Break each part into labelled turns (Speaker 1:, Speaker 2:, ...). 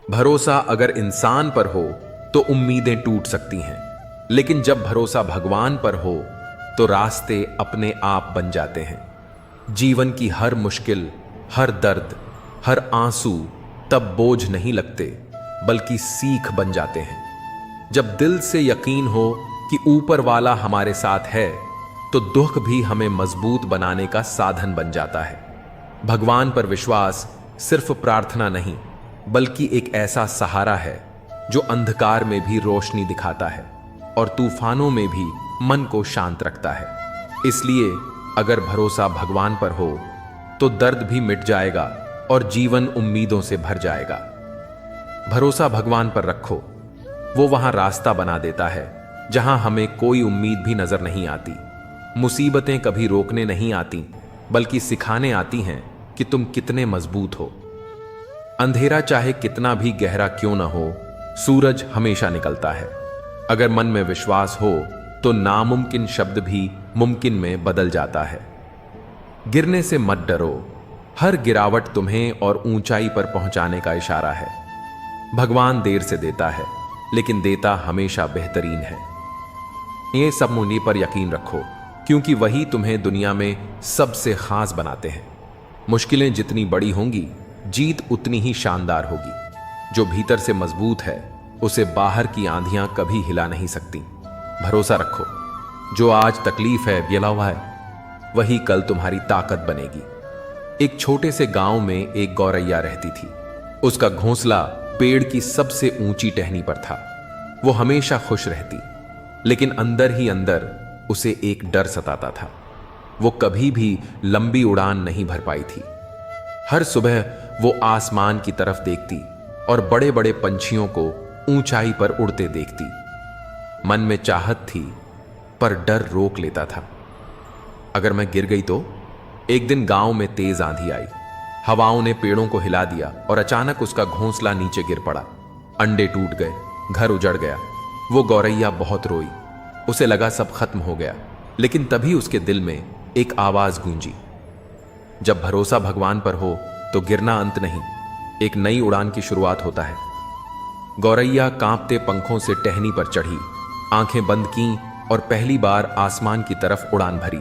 Speaker 1: भरोसा अगर इंसान पर हो तो उम्मीदें टूट सकती हैं, लेकिन जब भरोसा भगवान पर हो तो रास्ते अपने आप बन जाते हैं। जीवन की हर मुश्किल, हर दर्द, हर आंसू तब बोझ नहीं लगते, बल्कि सीख बन जाते हैं। जब दिल से यकीन हो कि ऊपर वाला हमारे साथ है, तो दुख भी हमें मजबूत बनाने का साधन बन जाता है। भगवान पर विश्वास सिर्फ प्रार्थना नहीं, बल्कि एक ऐसा सहारा है जो अंधकार में भी रोशनी दिखाता है और तूफानों में भी मन को शांत रखता है। इसलिए अगर भरोसा भगवान पर हो तो दर्द भी मिट जाएगा और जीवन उम्मीदों से भर जाएगा। भरोसा भगवान पर रखो, वो वहां रास्ता बना देता है जहां हमें कोई उम्मीद भी नजर नहीं आती। मुसीबतें कभी रोकने नहीं आती, बल्कि सिखाने आती हैं कि तुम कितने मजबूत हो। अंधेरा चाहे कितना भी गहरा क्यों ना हो, सूरज हमेशा निकलता है। अगर मन में विश्वास हो तो नामुमकिन शब्द भी मुमकिन में बदल जाता है। गिरने से मत डरो, हर गिरावट तुम्हें और ऊंचाई पर पहुंचाने का इशारा है। भगवान देर से देता है, लेकिन देता हमेशा बेहतरीन है। ये सब मुनि पर यकीन रखो, क्योंकि वही तुम्हें दुनिया में सबसे खास बनाते हैं। मुश्किलें जितनी बड़ी होंगी, जीत उतनी ही शानदार होगी। जो भीतर से मजबूत है, उसे बाहर की आंधियां कभी हिला नहीं सकती। भरोसा रखो, जो आज तकलीफ है, गिला हुआ है, वही कल तुम्हारी ताकत बनेगी। एक छोटे से गांव में एक गौरैया रहती थी। उसका घोंसला पेड़ की सबसे ऊंची टहनी पर था। वो हमेशा खुश रहती, लेकिन अंदर ही अंदर उसे एक डर सताता था। वो कभी भी लंबी उड़ान नहीं भर पाई थी। हर सुबह वो आसमान की तरफ देखती और बड़े बड़े पंछियों को ऊंचाई पर उड़ते देखती। मन में चाहत थी, पर डर रोक लेता था। अगर मैं गिर गई तो? एक दिन गांव में तेज आंधी आई। हवाओं ने पेड़ों को हिला दिया और अचानक उसका घोंसला नीचे गिर पड़ा। अंडे टूट गए, घर उजड़ गया। वो गौरैया बहुत रोई। उसे लगा सब खत्म हो गया, लेकिन तभी उसके दिल में एक आवाज गूंजी, जब भरोसा भगवान पर हो तो गिरना अंत नहीं, एक नई उड़ान की शुरुआत होता है। गौरैया कांपते पंखों से टहनी पर चढ़ी, आंखें बंद कीं और पहली बार आसमान की तरफ उड़ान भरी।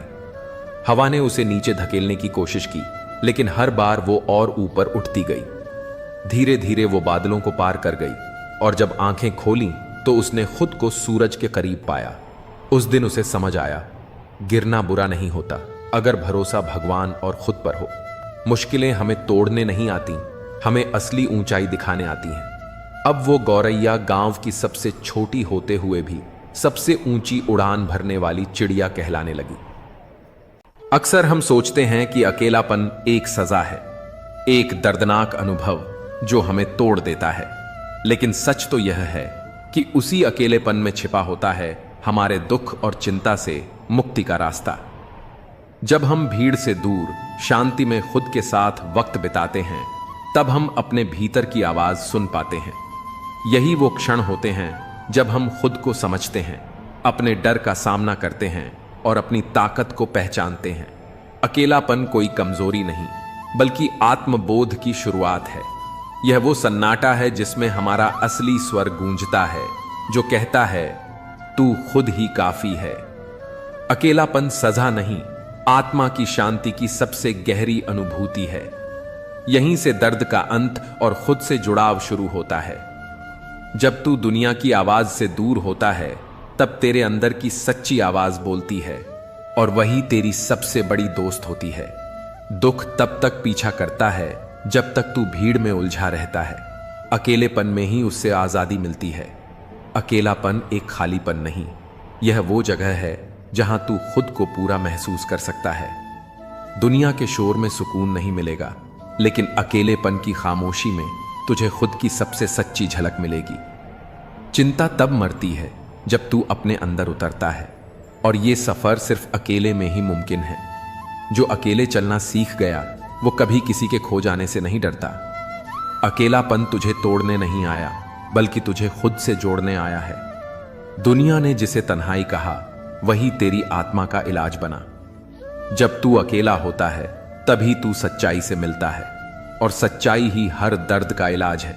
Speaker 1: हवा ने उसे नीचे धकेलने की कोशिश की, लेकिन हर बार वो और ऊपर उठती गई। धीरे धीरे वो बादलों को पार कर गई और जब आंखें खोलीं तो उसने खुद को सूरज के करीब पाया। उस दिन उसे समझ आया, गिरना बुरा नहीं होता अगर भरोसा भगवान और खुद पर हो। मुश्किलें हमें तोड़ने नहीं आती, हमें असली ऊंचाई दिखाने आती हैं। अब वो गौरैया गांव की सबसे छोटी होते हुए भी सबसे ऊंची उड़ान भरने वाली चिड़िया कहलाने लगी। अक्सर हम सोचते हैं कि अकेलापन एक सजा है, एक दर्दनाक अनुभव जो हमें तोड़ देता है, लेकिन सच तो यह है कि उसी अकेलेपन में छिपा होता है हमारे दुख और चिंता से मुक्ति का रास्ता। जब हम भीड़ से दूर शांति में खुद के साथ वक्त बिताते हैं, तब हम अपने भीतर की आवाज सुन पाते हैं। यही वो क्षण होते हैं जब हम खुद को समझते हैं, अपने डर का सामना करते हैं और अपनी ताकत को पहचानते हैं। अकेलापन कोई कमजोरी नहीं, बल्कि आत्मबोध की शुरुआत है। यह वो सन्नाटा है जिसमें हमारा असली स्वर गूंजता है, जो कहता है, तू खुद ही काफी है। अकेलापन सजा नहीं, आत्मा की शांति की सबसे गहरी अनुभूति है। यहीं से दर्द का अंत और खुद से जुड़ाव शुरू होता है। जब तू दुनिया की आवाज से दूर होता है, तब तेरे अंदर की सच्ची आवाज बोलती है और वही तेरी सबसे बड़ी दोस्त होती है। दुख तब तक पीछा करता है जब तक तू भीड़ में उलझा रहता है। अकेलेपन में ही उससे आजादी मिलती है। अकेलापन एक खालीपन नहीं, यह वो जगह है जहां तू खुद को पूरा महसूस कर सकता है। दुनिया के शोर में सुकून नहीं मिलेगा, लेकिन अकेलेपन की खामोशी में तुझे खुद की सबसे सच्ची झलक मिलेगी। चिंता तब मरती है जब तू अपने अंदर उतरता है, और ये सफर सिर्फ अकेले में ही मुमकिन है। जो अकेले चलना सीख गया, वो कभी किसी के खो जाने से नहीं डरता। अकेलापन तुझे तोड़ने नहीं आया, बल्कि तुझे खुद से जोड़ने आया है। दुनिया ने जिसे तन्हाई कहा, वही तेरी आत्मा का इलाज बना। जब तू अकेला होता है, तभी तू सच्चाई से मिलता है, और सच्चाई ही हर दर्द का इलाज है।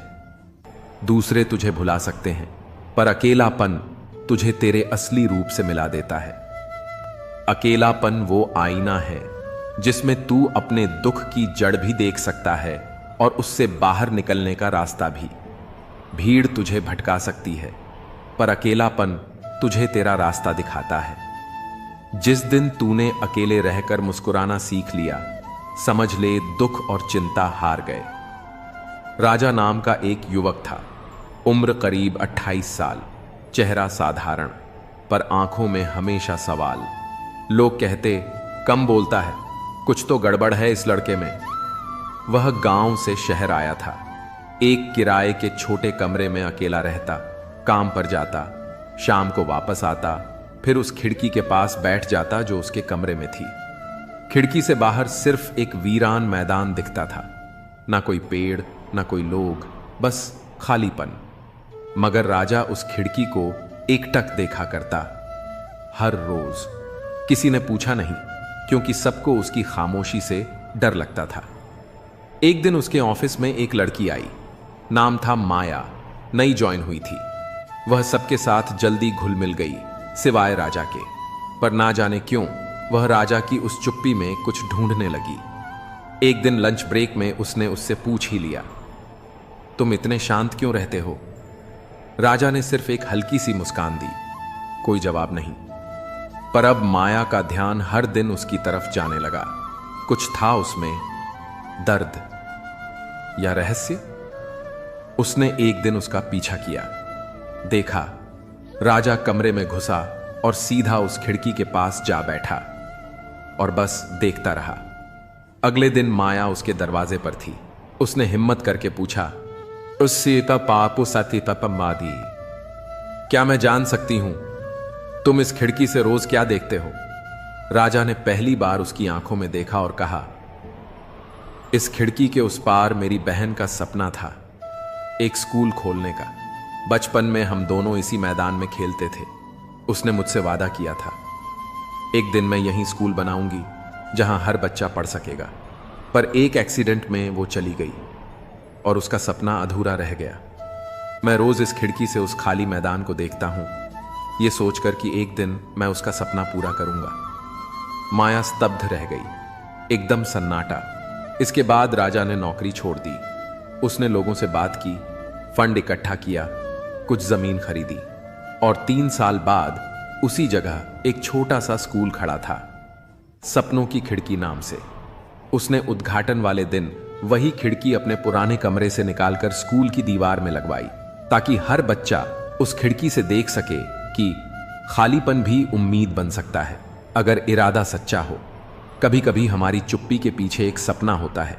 Speaker 1: दूसरे तुझे भुला सकते हैं, पर अकेलापन तुझे तेरे असली रूप से मिला देता है। अकेलापन वो आईना है जिसमें तू अपने दुख की जड़ भी देख सकता है और उससे बाहर निकलने का रास्ता भी। भीड़ तुझे भटका सकती है, पर अकेलापन तुझे तेरा रास्ता दिखाता है। जिस दिन तूने अकेले रहकर मुस्कुराना सीख लिया, समझ ले दुख और चिंता हार गए। राजा नाम का एक युवक था। उम्र करीब 28 साल, चेहरा साधारण, पर आंखों में हमेशा सवाल। लोग कहते, कम बोलता है, कुछ तो गड़बड़ है इस लड़के में। वह गांव से शहर आया था। एक किराए के छोटे कमरे में अकेला रहता, काम पर जाता, शाम को वापस आता, फिर उस खिड़की के पास बैठ जाता जो उसके कमरे में थी। खिड़की से बाहर सिर्फ एक वीरान मैदान दिखता था। ना कोई पेड़, ना कोई लोग, बस खालीपन। मगर राजा उस खिड़की को एकटक देखा करता, हर रोज। किसी ने पूछा नहीं, क्योंकि सबको उसकी खामोशी से डर लगता था। एक दिन उसके ऑफिस में एक लड़की आई। नाम था माया, नई ज्वाइन हुई थी। वह सबके साथ जल्दी घुल मिल गई, सिवाय राजा के। पर ना जाने क्यों वह राजा की उस चुप्पी में कुछ ढूंढने लगी। एक दिन लंच ब्रेक में उसने उससे पूछ ही लिया, तुम इतने शांत क्यों रहते हो? राजा ने सिर्फ एक हल्की सी मुस्कान दी, कोई जवाब नहीं। पर अब माया का ध्यान हर दिन उसकी तरफ जाने लगा। कुछ था उसमें, दर्द या रहस्य। उसने एक दिन उसका पीछा किया। देखा, राजा कमरे में घुसा और सीधा उस खिड़की के पास जा बैठा और बस देखता रहा। अगले दिन माया उसके दरवाजे पर थी। उसने हिम्मत करके पूछा, सीता पापु सती तपमादी, क्या मैं जान सकती हूं तुम इस खिड़की से रोज क्या देखते हो? राजा ने पहली बार उसकी आंखों में देखा और कहा, इस खिड़की के उस पार मेरी बहन का सपना था, एक स्कूल खोलने का। बचपन में हम दोनों इसी मैदान में खेलते थे। उसने मुझसे वादा किया था, एक दिन मैं यहीं स्कूल बनाऊंगी जहां हर बच्चा पढ़ सकेगा। पर एक एक्सीडेंट में वो चली गई और उसका सपना अधूरा रह गया। मैं रोज इस खिड़की से उस खाली मैदान को देखता हूं, ये सोचकर कि एक दिन मैं उसका सपना पूरा करूंगा। माया स्तब्ध रह गई, एकदम सन्नाटा। इसके बाद राजा ने नौकरी छोड़ दी। उसने लोगों से बात की, फंड इकट्ठा किया, कुछ जमीन खरीदी और 3 साल बाद उसी जगह एक छोटा सा स्कूल खड़ा था, सपनों की खिड़की नाम से। उसने उद्घाटन वाले दिन वही खिड़की अपने पुराने कमरे से निकालकर स्कूल की दीवार में लगवाई, ताकि हर बच्चा उस खिड़की से देख सके कि खालीपन भी उम्मीद बन सकता है, अगर इरादा सच्चा हो। कभी कभी हमारी चुप्पी के पीछे एक सपना होता है,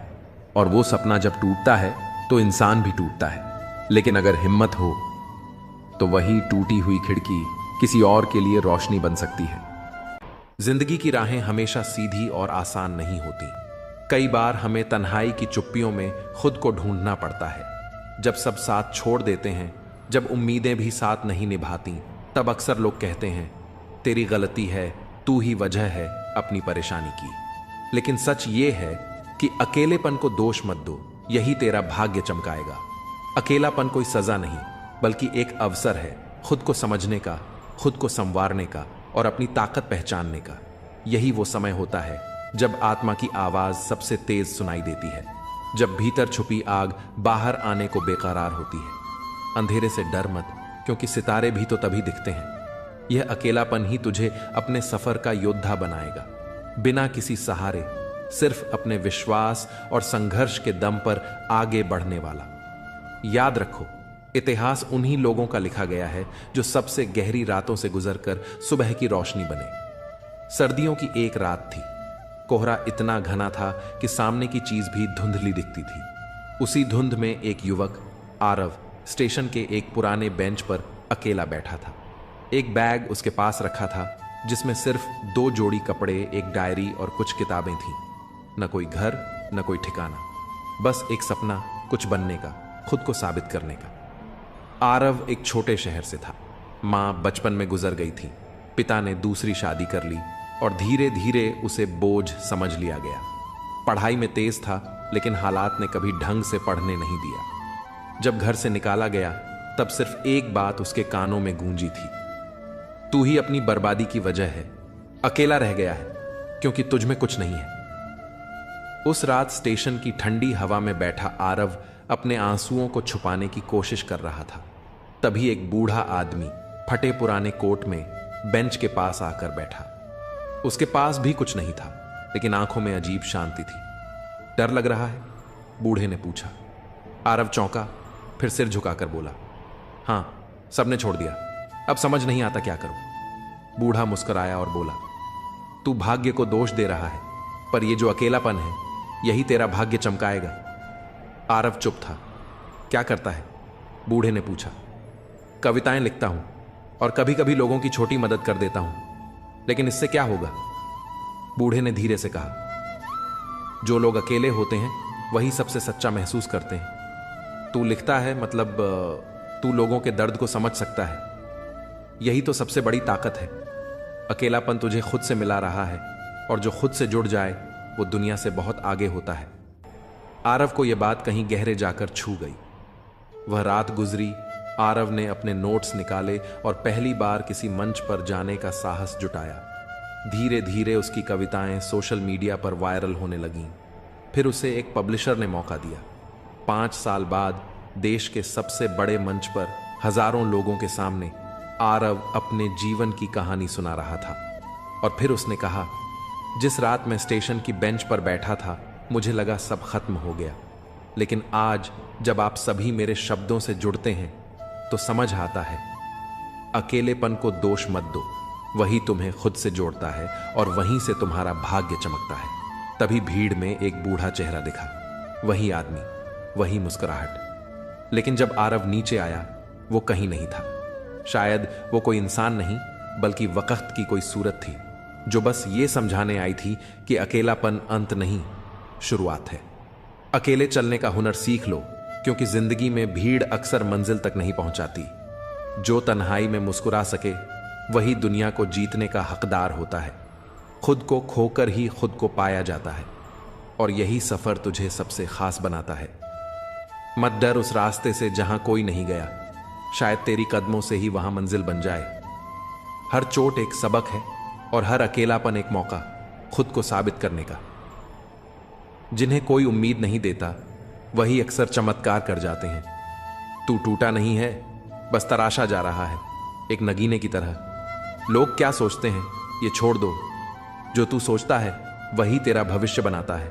Speaker 1: और वो सपना जब टूटता है तो इंसान भी टूटता है। लेकिन अगर हिम्मत हो तो वही टूटी हुई खिड़की किसी और के लिए रोशनी बन सकती है। जिंदगी की राहें हमेशा सीधी और आसान नहीं होती। कई बार हमें तन्हाई की चुप्पियों में खुद को ढूंढना पड़ता है। जब सब साथ छोड़ देते हैं, जब उम्मीदें भी साथ नहीं निभाती, तब अक्सर लोग कहते हैं, तेरी गलती है, तू ही वजह है अपनी परेशानी की। लेकिन सच ये है कि अकेलेपन को दोष मत दो, यही तेरा भाग्य चमकाएगा। अकेलापन कोई सजा नहीं, बल्कि एक अवसर है खुद को समझने का, खुद को संवारने का और अपनी ताकत पहचानने का। यही वो समय होता है जब आत्मा की आवाज सबसे तेज सुनाई देती है, जब भीतर छुपी आग बाहर आने को बेकरार होती है। अंधेरे से डर मत, क्योंकि सितारे भी तो तभी दिखते हैं। यह अकेलापन ही तुझे अपने सफर का योद्धा बनाएगा, बिना किसी सहारे, सिर्फ अपने विश्वास और संघर्ष के दम पर आगे बढ़ने वाला। याद रखो, इतिहास उन्हीं लोगों का लिखा गया है जो सबसे गहरी रातों से गुजरकर सुबह की रोशनी बने। सर्दियों की एक रात थी। कोहरा इतना घना था कि सामने की चीज भी धुंधली दिखती थी। उसी धुंध में एक युवक, आरव, स्टेशन के एक पुराने बेंच पर अकेला बैठा था। एक बैग उसके पास रखा था, जिसमें सिर्फ 2 जोड़ी कपड़े, एक डायरी और कुछ किताबें थीं। न कोई घर, न कोई ठिकाना, बस एक सपना, कुछ बनने का, खुद को साबित करने का। आरव एक छोटे शहर से था। माँ बचपन में गुजर गई थी, पिता ने दूसरी शादी कर ली और धीरे धीरे उसे बोझ समझ लिया गया। पढ़ाई में तेज था, लेकिन हालात ने कभी ढंग से पढ़ने नहीं दिया। जब घर से निकाला गया तब सिर्फ एक बात उसके कानों में गूंजी थी, तू ही अपनी बर्बादी की वजह है, अकेला रह गया है क्योंकि तुझ में कुछ नहीं है। उस रात स्टेशन की ठंडी हवा में बैठा आरव अपने आंसुओं को छुपाने की कोशिश कर रहा था। तभी एक बूढ़ा आदमी फटे पुराने कोट में बेंच के पास आकर बैठा। उसके पास भी कुछ नहीं था, लेकिन आंखों में अजीब शांति थी। डर लग रहा है? बूढ़े ने पूछा। आरव चौंका, फिर सिर झुकाकर बोला, हां, सबने छोड़ दिया, अब समझ नहीं आता क्या करूं। बूढ़ा मुस्कुराया और बोला, तू भाग्य को दोष दे रहा है, पर यह जो अकेलापन है यही तेरा भाग्य चमकाएगा। आरव चुप था। क्या करता है? बूढ़े ने पूछा। कविताएं लिखता हूं और कभी कभी लोगों की छोटी मदद कर देता हूं, लेकिन इससे क्या होगा? बूढ़े ने धीरे से कहा, जो लोग अकेले होते हैं वही सबसे सच्चा महसूस करते हैं। तू लिखता है, मतलब तू लोगों के दर्द को समझ सकता है, यही तो सबसे बड़ी ताकत है। अकेलापन तुझे खुद से मिला रहा है, और जो खुद से जुड़ जाए वो दुनिया से बहुत आगे होता है। आरव को यह बात कहीं गहरे जाकर छू गई। वह रात गुजरी, आरव ने अपने नोट्स निकाले और पहली बार किसी मंच पर जाने का साहस जुटाया। धीरे धीरे उसकी कविताएं सोशल मीडिया पर वायरल होने लगीं। फिर उसे एक पब्लिशर ने मौका दिया। 5 साल बाद देश के सबसे बड़े मंच पर हजारों लोगों के सामने आरव अपने जीवन की कहानी सुना रहा था। और फिर उसने कहा, जिस रात मैं स्टेशन की बेंच पर बैठा था मुझे लगा सब खत्म हो गया, लेकिन आज जब आप सभी मेरे शब्दों से जुड़ते हैं तो समझ आता है, अकेलेपन को दोष मत दो, वही तुम्हें खुद से जोड़ता है और वहीं से तुम्हारा भाग्य चमकता है। तभी भीड़ में एक बूढ़ा चेहरा दिखा, वही आदमी, वही मुस्कुराहट। लेकिन जब आरव नीचे आया वो कहीं नहीं था। शायद वो कोई इंसान नहीं बल्कि वक्त की कोई सूरत थी, जो बस ये समझाने आई थी कि अकेलापन अंत नहीं, शुरुआत है। अकेले चलने का हुनर सीख लो, क्योंकि जिंदगी में भीड़ अक्सर मंजिल तक नहीं पहुंचाती। जो तन्हाई में मुस्कुरा सके वही दुनिया को जीतने का हकदार होता है। खुद को खोकर ही खुद को पाया जाता है, और यही सफर तुझे सबसे खास बनाता है। मत डर उस रास्ते से जहां कोई नहीं गया, शायद तेरी कदमों से ही वहां मंजिल बन जाए। हर चोट एक सबक है और हर अकेलापन एक मौका खुद को साबित करने का। जिन्हें कोई उम्मीद नहीं देता वही अक्सर चमत्कार कर जाते हैं। तू टूटा नहीं है, बस तराशा जा रहा है, एक नगीने की तरह। लोग क्या सोचते हैं ये छोड़ दो, जो तू सोचता है वही तेरा भविष्य बनाता है।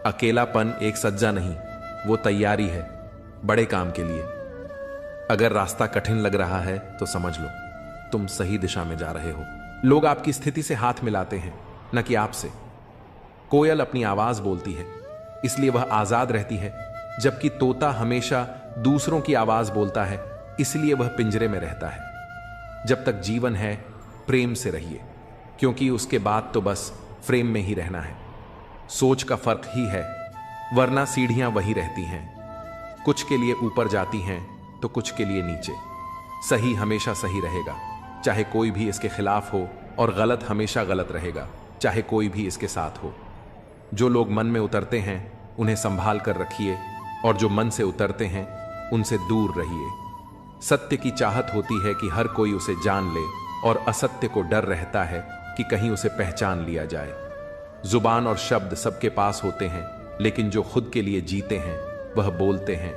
Speaker 1: अकेलापन एक सज्जा नहीं, वो तैयारी है बड़े काम के लिए। अगर रास्ता कठिन लग रहा है तो समझ लो तुम सही दिशा में जा रहे हो। लोग आपकी स्थिति से हाथ मिलाते हैं, न कि आपसे। कोयल अपनी आवाज बोलती है, इसलिए वह आजाद रहती है, जबकि तोता हमेशा दूसरों की आवाज बोलता है, इसलिए वह पिंजरे में रहता है। जब तक जीवन है प्रेम से रहिए, क्योंकि उसके बाद तो बस फ्रेम में ही रहना है। सोच का फर्क ही है, वरना सीढ़ियां वही रहती हैं। कुछ के लिए ऊपर जाती हैं तो कुछ के लिए नीचे। सही हमेशा सही रहेगा, चाहे कोई भी इसके खिलाफ हो, और गलत हमेशा गलत रहेगा, चाहे कोई भी इसके साथ हो। जो लोग मन में उतरते हैं उन्हें संभाल कर रखिए, और जो मन से उतरते हैं उनसे दूर रहिए। सत्य की चाहत होती है कि हर कोई उसे जान ले, और असत्य को डर रहता है कि कहीं उसे पहचान लिया जाए। जुबान और शब्द सबके पास होते हैं, लेकिन जो खुद के लिए जीते हैं वह बोलते हैं,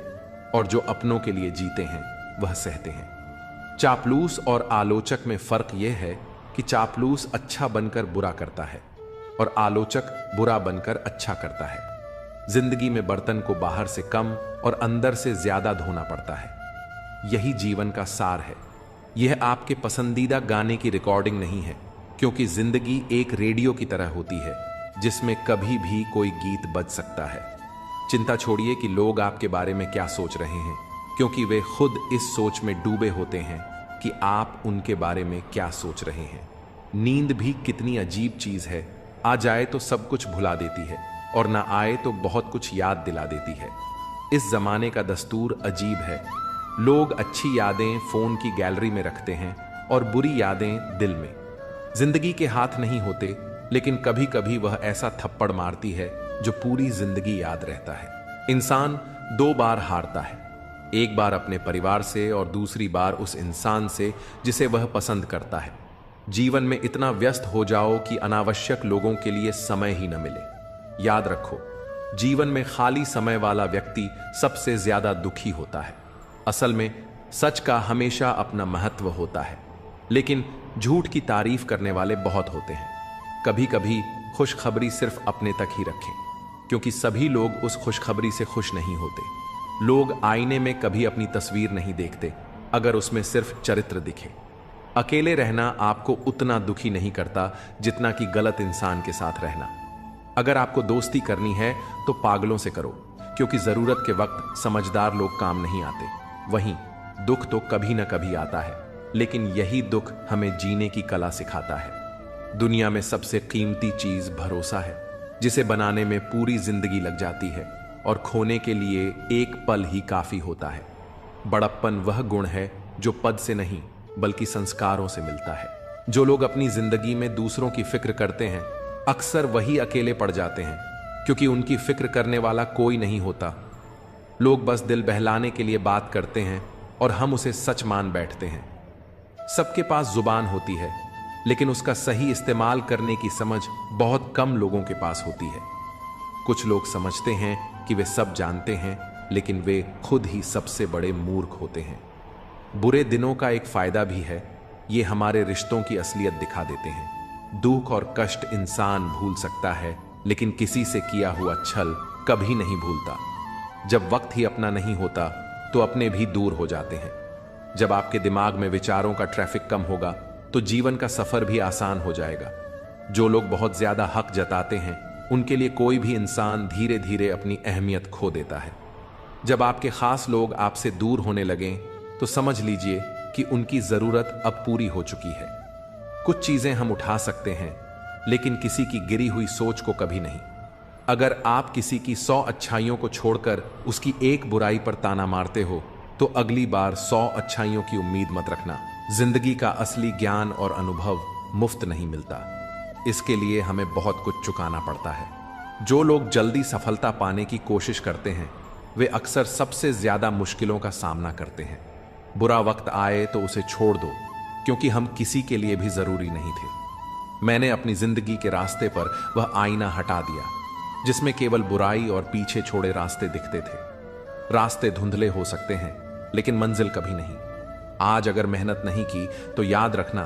Speaker 1: और जो अपनों के लिए जीते हैं वह सहते हैं। चापलूस और आलोचक में फर्क यह है कि चापलूस अच्छा बनकर बुरा करता है और आलोचक बुरा बनकर अच्छा करता है। जिंदगी में बर्तन को बाहर से कम और अंदर से ज्यादा धोना पड़ता है। यही जीवन का सार है। यह आपके पसंदीदा गाने की रिकॉर्डिंग नहीं है, क्योंकि जिंदगी एक रेडियो की तरह होती है जिसमें कभी भी कोई गीत बज सकता है। चिंता छोड़िए कि लोग आपके बारे में क्या सोच रहे हैं, क्योंकि वे खुद इस सोच में डूबे होते हैं कि आप उनके बारे में क्या सोच रहे हैं। नींद भी कितनी अजीब चीज है, आ जाए तो सब कुछ भुला देती है, और ना आए तो बहुत कुछ याद दिला देती है। इस जमाने का दस्तूर अजीब है। लोग अच्छी यादें फोन की गैलरी में रखते हैं और बुरी यादें दिल में। जिंदगी के हाथ नहीं होते, लेकिन कभी कभी वह ऐसा थप्पड़ मारती है जो पूरी जिंदगी याद रहता है। इंसान 2 बार हारता है, एक बार अपने परिवार से और दूसरी बार उस इंसान से जिसे वह पसंद करता है। जीवन में इतना व्यस्त हो जाओ कि अनावश्यक लोगों के लिए समय ही न मिले। याद रखो, जीवन में खाली समय वाला व्यक्ति सबसे ज्यादा दुखी होता है। असल में सच का हमेशा अपना महत्व होता है, लेकिन झूठ की तारीफ करने वाले बहुत होते हैं। कभी कभी खुशखबरी सिर्फ अपने तक ही रखें, क्योंकि सभी लोग उस खुशखबरी से खुश नहीं होते। लोग आईने में कभी अपनी तस्वीर नहीं देखते अगर उसमें सिर्फ चरित्र दिखे। अकेले रहना आपको उतना दुखी नहीं करता जितना कि गलत इंसान के साथ रहना। अगर आपको दोस्ती करनी है तो पागलों से करो, क्योंकि जरूरत के वक्त समझदार लोग काम नहीं आते। वहीं दुख तो कभी ना कभी आता है, लेकिन यही दुख हमें जीने की कला सिखाता है। दुनिया में सबसे कीमती चीज भरोसा है, जिसे बनाने में पूरी जिंदगी लग जाती है और खोने के लिए एक पल ही काफी होता है। बड़प्पन वह गुण है जो पद से नहीं बल्कि संस्कारों से मिलता है। जो लोग अपनी जिंदगी में दूसरों की फिक्र करते हैं अक्सर वही अकेले पड़ जाते हैं, क्योंकि उनकी फिक्र करने वाला कोई नहीं होता। लोग बस दिल बहलाने के लिए बात करते हैं और हम उसे सच मान बैठते हैं। सबके पास जुबान होती है, लेकिन उसका सही इस्तेमाल करने की समझ बहुत कम लोगों के पास होती है। कुछ लोग समझते हैं कि वे सब जानते हैं, लेकिन वे खुद ही सबसे बड़े मूर्ख होते हैं। बुरे दिनों का एक फायदा भी है, ये हमारे रिश्तों की असलियत दिखा देते हैं। दुख और कष्ट इंसान भूल सकता है, लेकिन किसी से किया हुआ छल कभी नहीं भूलता। जब वक्त ही अपना नहीं होता तो अपने भी दूर हो जाते हैं। जब आपके दिमाग में विचारों का ट्रैफिक कम होगा तो जीवन का सफर भी आसान हो जाएगा। जो लोग बहुत ज्यादा हक जताते हैं उनके लिए कोई भी इंसान धीरे धीरे अपनी अहमियत खो देता है। जब आपके खास लोग आपसे दूर होने लगें तो समझ लीजिए कि उनकी जरूरत अब पूरी हो चुकी है। कुछ चीजें हम उठा सकते हैं, लेकिन किसी की गिरी हुई सोच को कभी नहीं। अगर आप किसी की 100 अच्छाइयों को छोड़कर उसकी एक बुराई पर ताना मारते हो तो अगली बार 100 अच्छाइयों की उम्मीद मत रखना। जिंदगी का असली ज्ञान और अनुभव मुफ्त नहीं मिलता, इसके लिए हमें बहुत कुछ चुकाना पड़ता है। जो लोग जल्दी सफलता पाने की कोशिश करते हैं वे अक्सर सबसे ज्यादा मुश्किलों का सामना करते हैं। बुरा वक्त आए तो उसे छोड़ दो, क्योंकि हम किसी के लिए भी जरूरी नहीं थे। मैंने अपनी जिंदगी के रास्ते पर वह आईना हटा दिया जिसमें केवल बुराई और पीछे छोड़े रास्ते दिखते थे। रास्ते धुंधले हो सकते हैं, लेकिन मंजिल कभी नहीं। आज अगर मेहनत नहीं की तो याद रखना,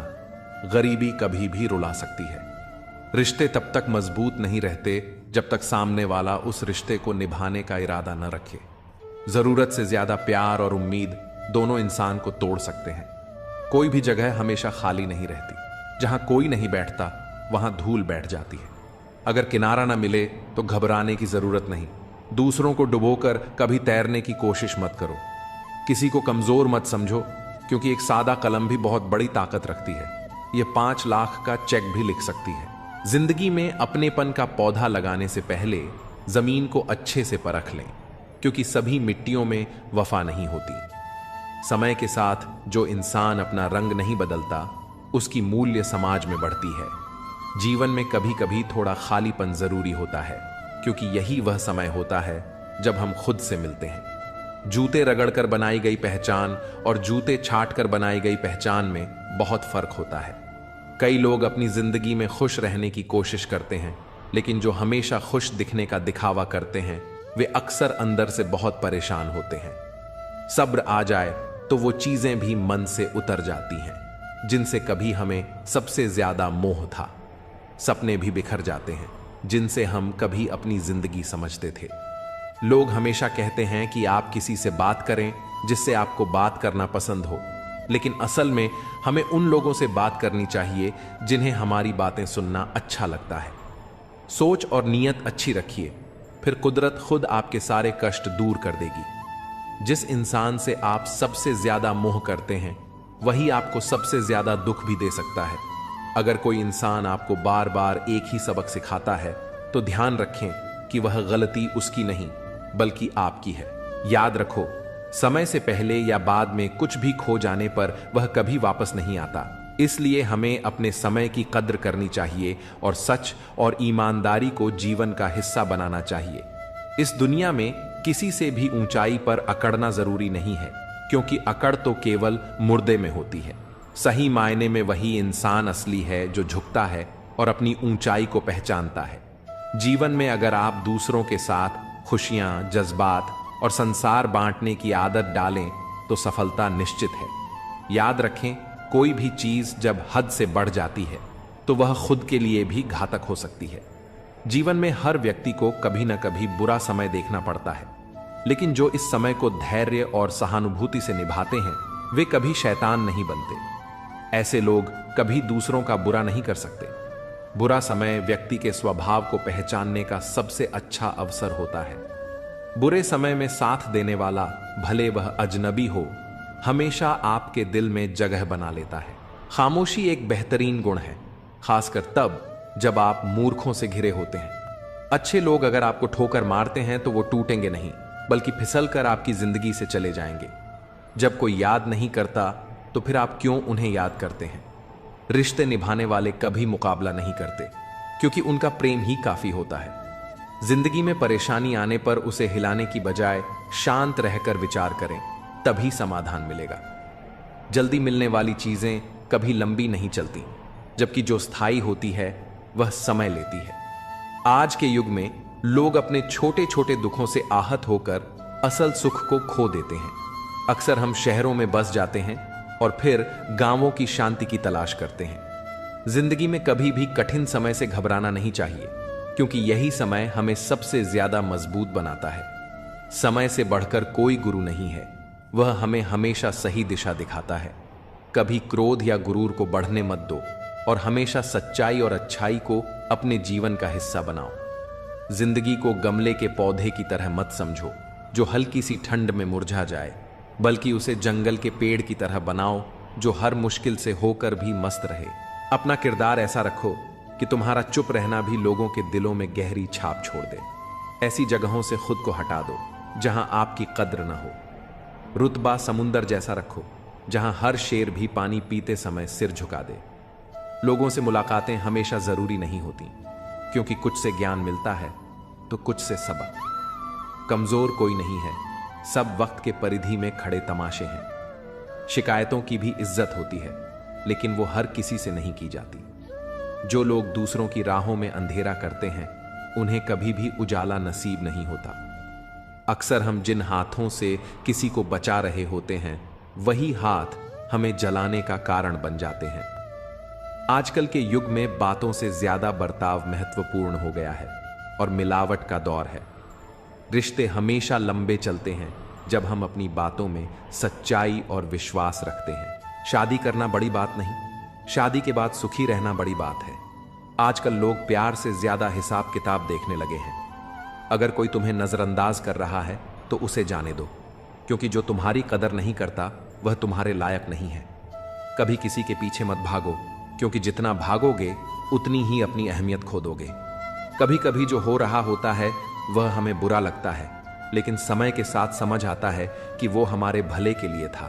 Speaker 1: गरीबी कभी भी रुला सकती है। रिश्ते तब तक मजबूत नहीं रहते जब तक सामने वाला उस रिश्ते को निभाने का इरादा न रखे। जरूरत से ज्यादा प्यार और उम्मीद दोनों इंसान को तोड़ सकते हैं। कोई भी जगह हमेशा खाली नहीं रहती। जहां कोई नहीं बैठता वहां धूल बैठ जाती है। अगर किनारा ना मिले तो घबराने की जरूरत नहीं। दूसरों को डुबोकर कभी तैरने की कोशिश मत करो। किसी को कमजोर मत समझो, क्योंकि एक सादा कलम भी बहुत बड़ी ताकत रखती है। यह 5 लाख का चेक भी लिख सकती है। जिंदगी में अपनेपन का पौधा लगाने से पहले जमीन को अच्छे से परख लें, क्योंकि सभी मिट्टियों में वफा नहीं होती। समय के साथ जो इंसान अपना रंग नहीं बदलता उसकी मूल्य समाज में बढ़ती है। जीवन में कभी कभी थोड़ा खालीपन जरूरी होता है, क्योंकि यही वह समय होता है जब हम खुद से मिलते हैं। जूते रगड़कर बनाई गई पहचान और जूते छाट कर बनाई गई पहचान में बहुत फर्क होता है। कई लोग अपनी जिंदगी में खुश रहने की कोशिश करते हैं, लेकिन जो हमेशा खुश दिखने का दिखावा करते हैं वे अक्सर अंदर से बहुत परेशान होते हैं। सब्र आ जाए तो वो चीजें भी मन से उतर जाती हैं जिनसे कभी हमें सबसे ज्यादा मोह था। सपने भी बिखर जाते हैं जिनसे हम कभी अपनी जिंदगी समझते थे। लोग हमेशा कहते हैं कि आप किसी से बात करें जिससे आपको बात करना पसंद हो, लेकिन असल में हमें उन लोगों से बात करनी चाहिए जिन्हें हमारी बातें सुनना अच्छा लगता है। सोच और नीयत अच्छी रखिए, फिर कुदरत खुद आपके सारे कष्ट दूर कर देगी। जिस इंसान से आप सबसे ज्यादा मोह करते हैं वही आपको सबसे ज्यादा दुख भी दे सकता है। अगर कोई इंसान आपको बार बार एक ही सबक सिखाता है तो ध्यान रखें कि वह गलती उसकी नहीं बल्कि आपकी है। याद रखो, समय से पहले या बाद में कुछ भी खो जाने पर वह कभी वापस नहीं आता। इसलिए हमें अपने समय की कद्र करनी चाहिए और सच और ईमानदारी को जीवन का हिस्सा बनाना चाहिए। इस दुनिया में किसी से भी ऊंचाई पर अकड़ना जरूरी नहीं है, क्योंकि अकड़ तो केवल मुर्दे में होती है। सही मायने में वही इंसान असली है जो झुकता है और अपनी ऊंचाई को पहचानता है। जीवन में अगर आप दूसरों के साथ खुशियां, जज्बात और संसार बांटने की आदत डालें तो सफलता निश्चित है। याद रखें, कोई भी चीज जब हद से बढ़ जाती है तो वह खुद के लिए भी घातक हो सकती है। जीवन में हर व्यक्ति को कभी न कभी बुरा समय देखना पड़ता है, लेकिन जो इस समय को धैर्य और सहानुभूति से निभाते हैं वे कभी शैतान नहीं बनते। ऐसे लोग कभी दूसरों का बुरा नहीं कर सकते। बुरा समय व्यक्ति के स्वभाव को पहचानने का सबसे अच्छा अवसर होता है। बुरे समय में साथ देने वाला, भले वह अजनबी हो, हमेशा आपके दिल में जगह बना लेता है। खामोशी एक बेहतरीन गुण है, खासकर तब जब आप मूर्खों से घिरे होते हैं। अच्छे लोग अगर आपको ठोकर मारते हैं तो वो टूटेंगे नहीं, बल्कि फिसल कर आपकी जिंदगी से चले जाएंगे। जब कोई याद नहीं करता तो फिर आप क्यों उन्हें याद करते हैं? रिश्ते निभाने वाले कभी मुकाबला नहीं करते, क्योंकि उनका प्रेम ही काफी होता है। जिंदगी में परेशानी आने पर उसे हिलाने की बजाय शांत रहकर विचार करें, तभी समाधान मिलेगा। जल्दी मिलने वाली चीजें कभी लंबी नहीं चलती, जबकि जो स्थायी होती है वह समय लेती है। आज के युग में लोग अपने छोटे छोटे दुखों से आहत होकर असल सुख को खो देते हैं। अक्सर हम शहरों में बस जाते हैं और फिर गांवों की शांति की तलाश करते हैं। जिंदगी में कभी भी कठिन समय से घबराना नहीं चाहिए, क्योंकि यही समय हमें सबसे ज्यादा मजबूत बनाता है। समय से बढ़कर कोई गुरु नहीं है, वह हमें हमेशा सही दिशा दिखाता है। कभी क्रोध या गुरूर को बढ़ने मत दो और हमेशा सच्चाई और अच्छाई को अपने जीवन का हिस्सा बनाओ। जिंदगी को गमले के पौधे की तरह मत समझो जो हल्की सी ठंड में मुरझा जाए, बल्कि उसे जंगल के पेड़ की तरह बनाओ जो हर मुश्किल से होकर भी मस्त रहे। अपना किरदार ऐसा रखो कि तुम्हारा चुप रहना भी लोगों के दिलों में गहरी छाप छोड़ दे। ऐसी जगहों से खुद को हटा दो जहां आपकी कद्र न हो। रुतबा समुंदर जैसा रखो जहां हर शेर भी पानी पीते समय सिर झुका दे। लोगों से मुलाकातें हमेशा जरूरी नहीं होती, क्योंकि कुछ से ज्ञान मिलता है तो कुछ से सबक। कमजोर कोई नहीं है, सब वक्त के परिधि में खड़े तमाशे हैं। शिकायतों की भी इज्जत होती है, लेकिन वो हर किसी से नहीं की जाती। जो लोग दूसरों की राहों में अंधेरा करते हैं उन्हें कभी भी उजाला नसीब नहीं होता। अक्सर हम जिन हाथों से किसी को बचा रहे होते हैं वही हाथ हमें जलाने का कारण बन जाते हैं। आजकल के युग में बातों से ज्यादा बर्ताव महत्वपूर्ण हो गया है और मिलावट का दौर है। रिश्ते हमेशा लंबे चलते हैं जब हम अपनी बातों में सच्चाई और विश्वास रखते हैं। शादी करना बड़ी बात नहीं, शादी के बाद सुखी रहना बड़ी बात है। आजकल लोग प्यार से ज्यादा हिसाब किताब देखने लगे हैं। अगर कोई तुम्हें नजरअंदाज कर रहा है तो उसे जाने दो, क्योंकि जो तुम्हारी कदर नहीं करता वह तुम्हारे लायक नहीं है। कभी किसी के पीछे मत भागो, क्योंकि जितना भागोगे उतनी ही अपनी अहमियत खो दोगे। कभी कभी जो हो रहा होता है वह हमें बुरा लगता है, लेकिन समय के साथ समझ आता है कि वो हमारे भले के लिए था।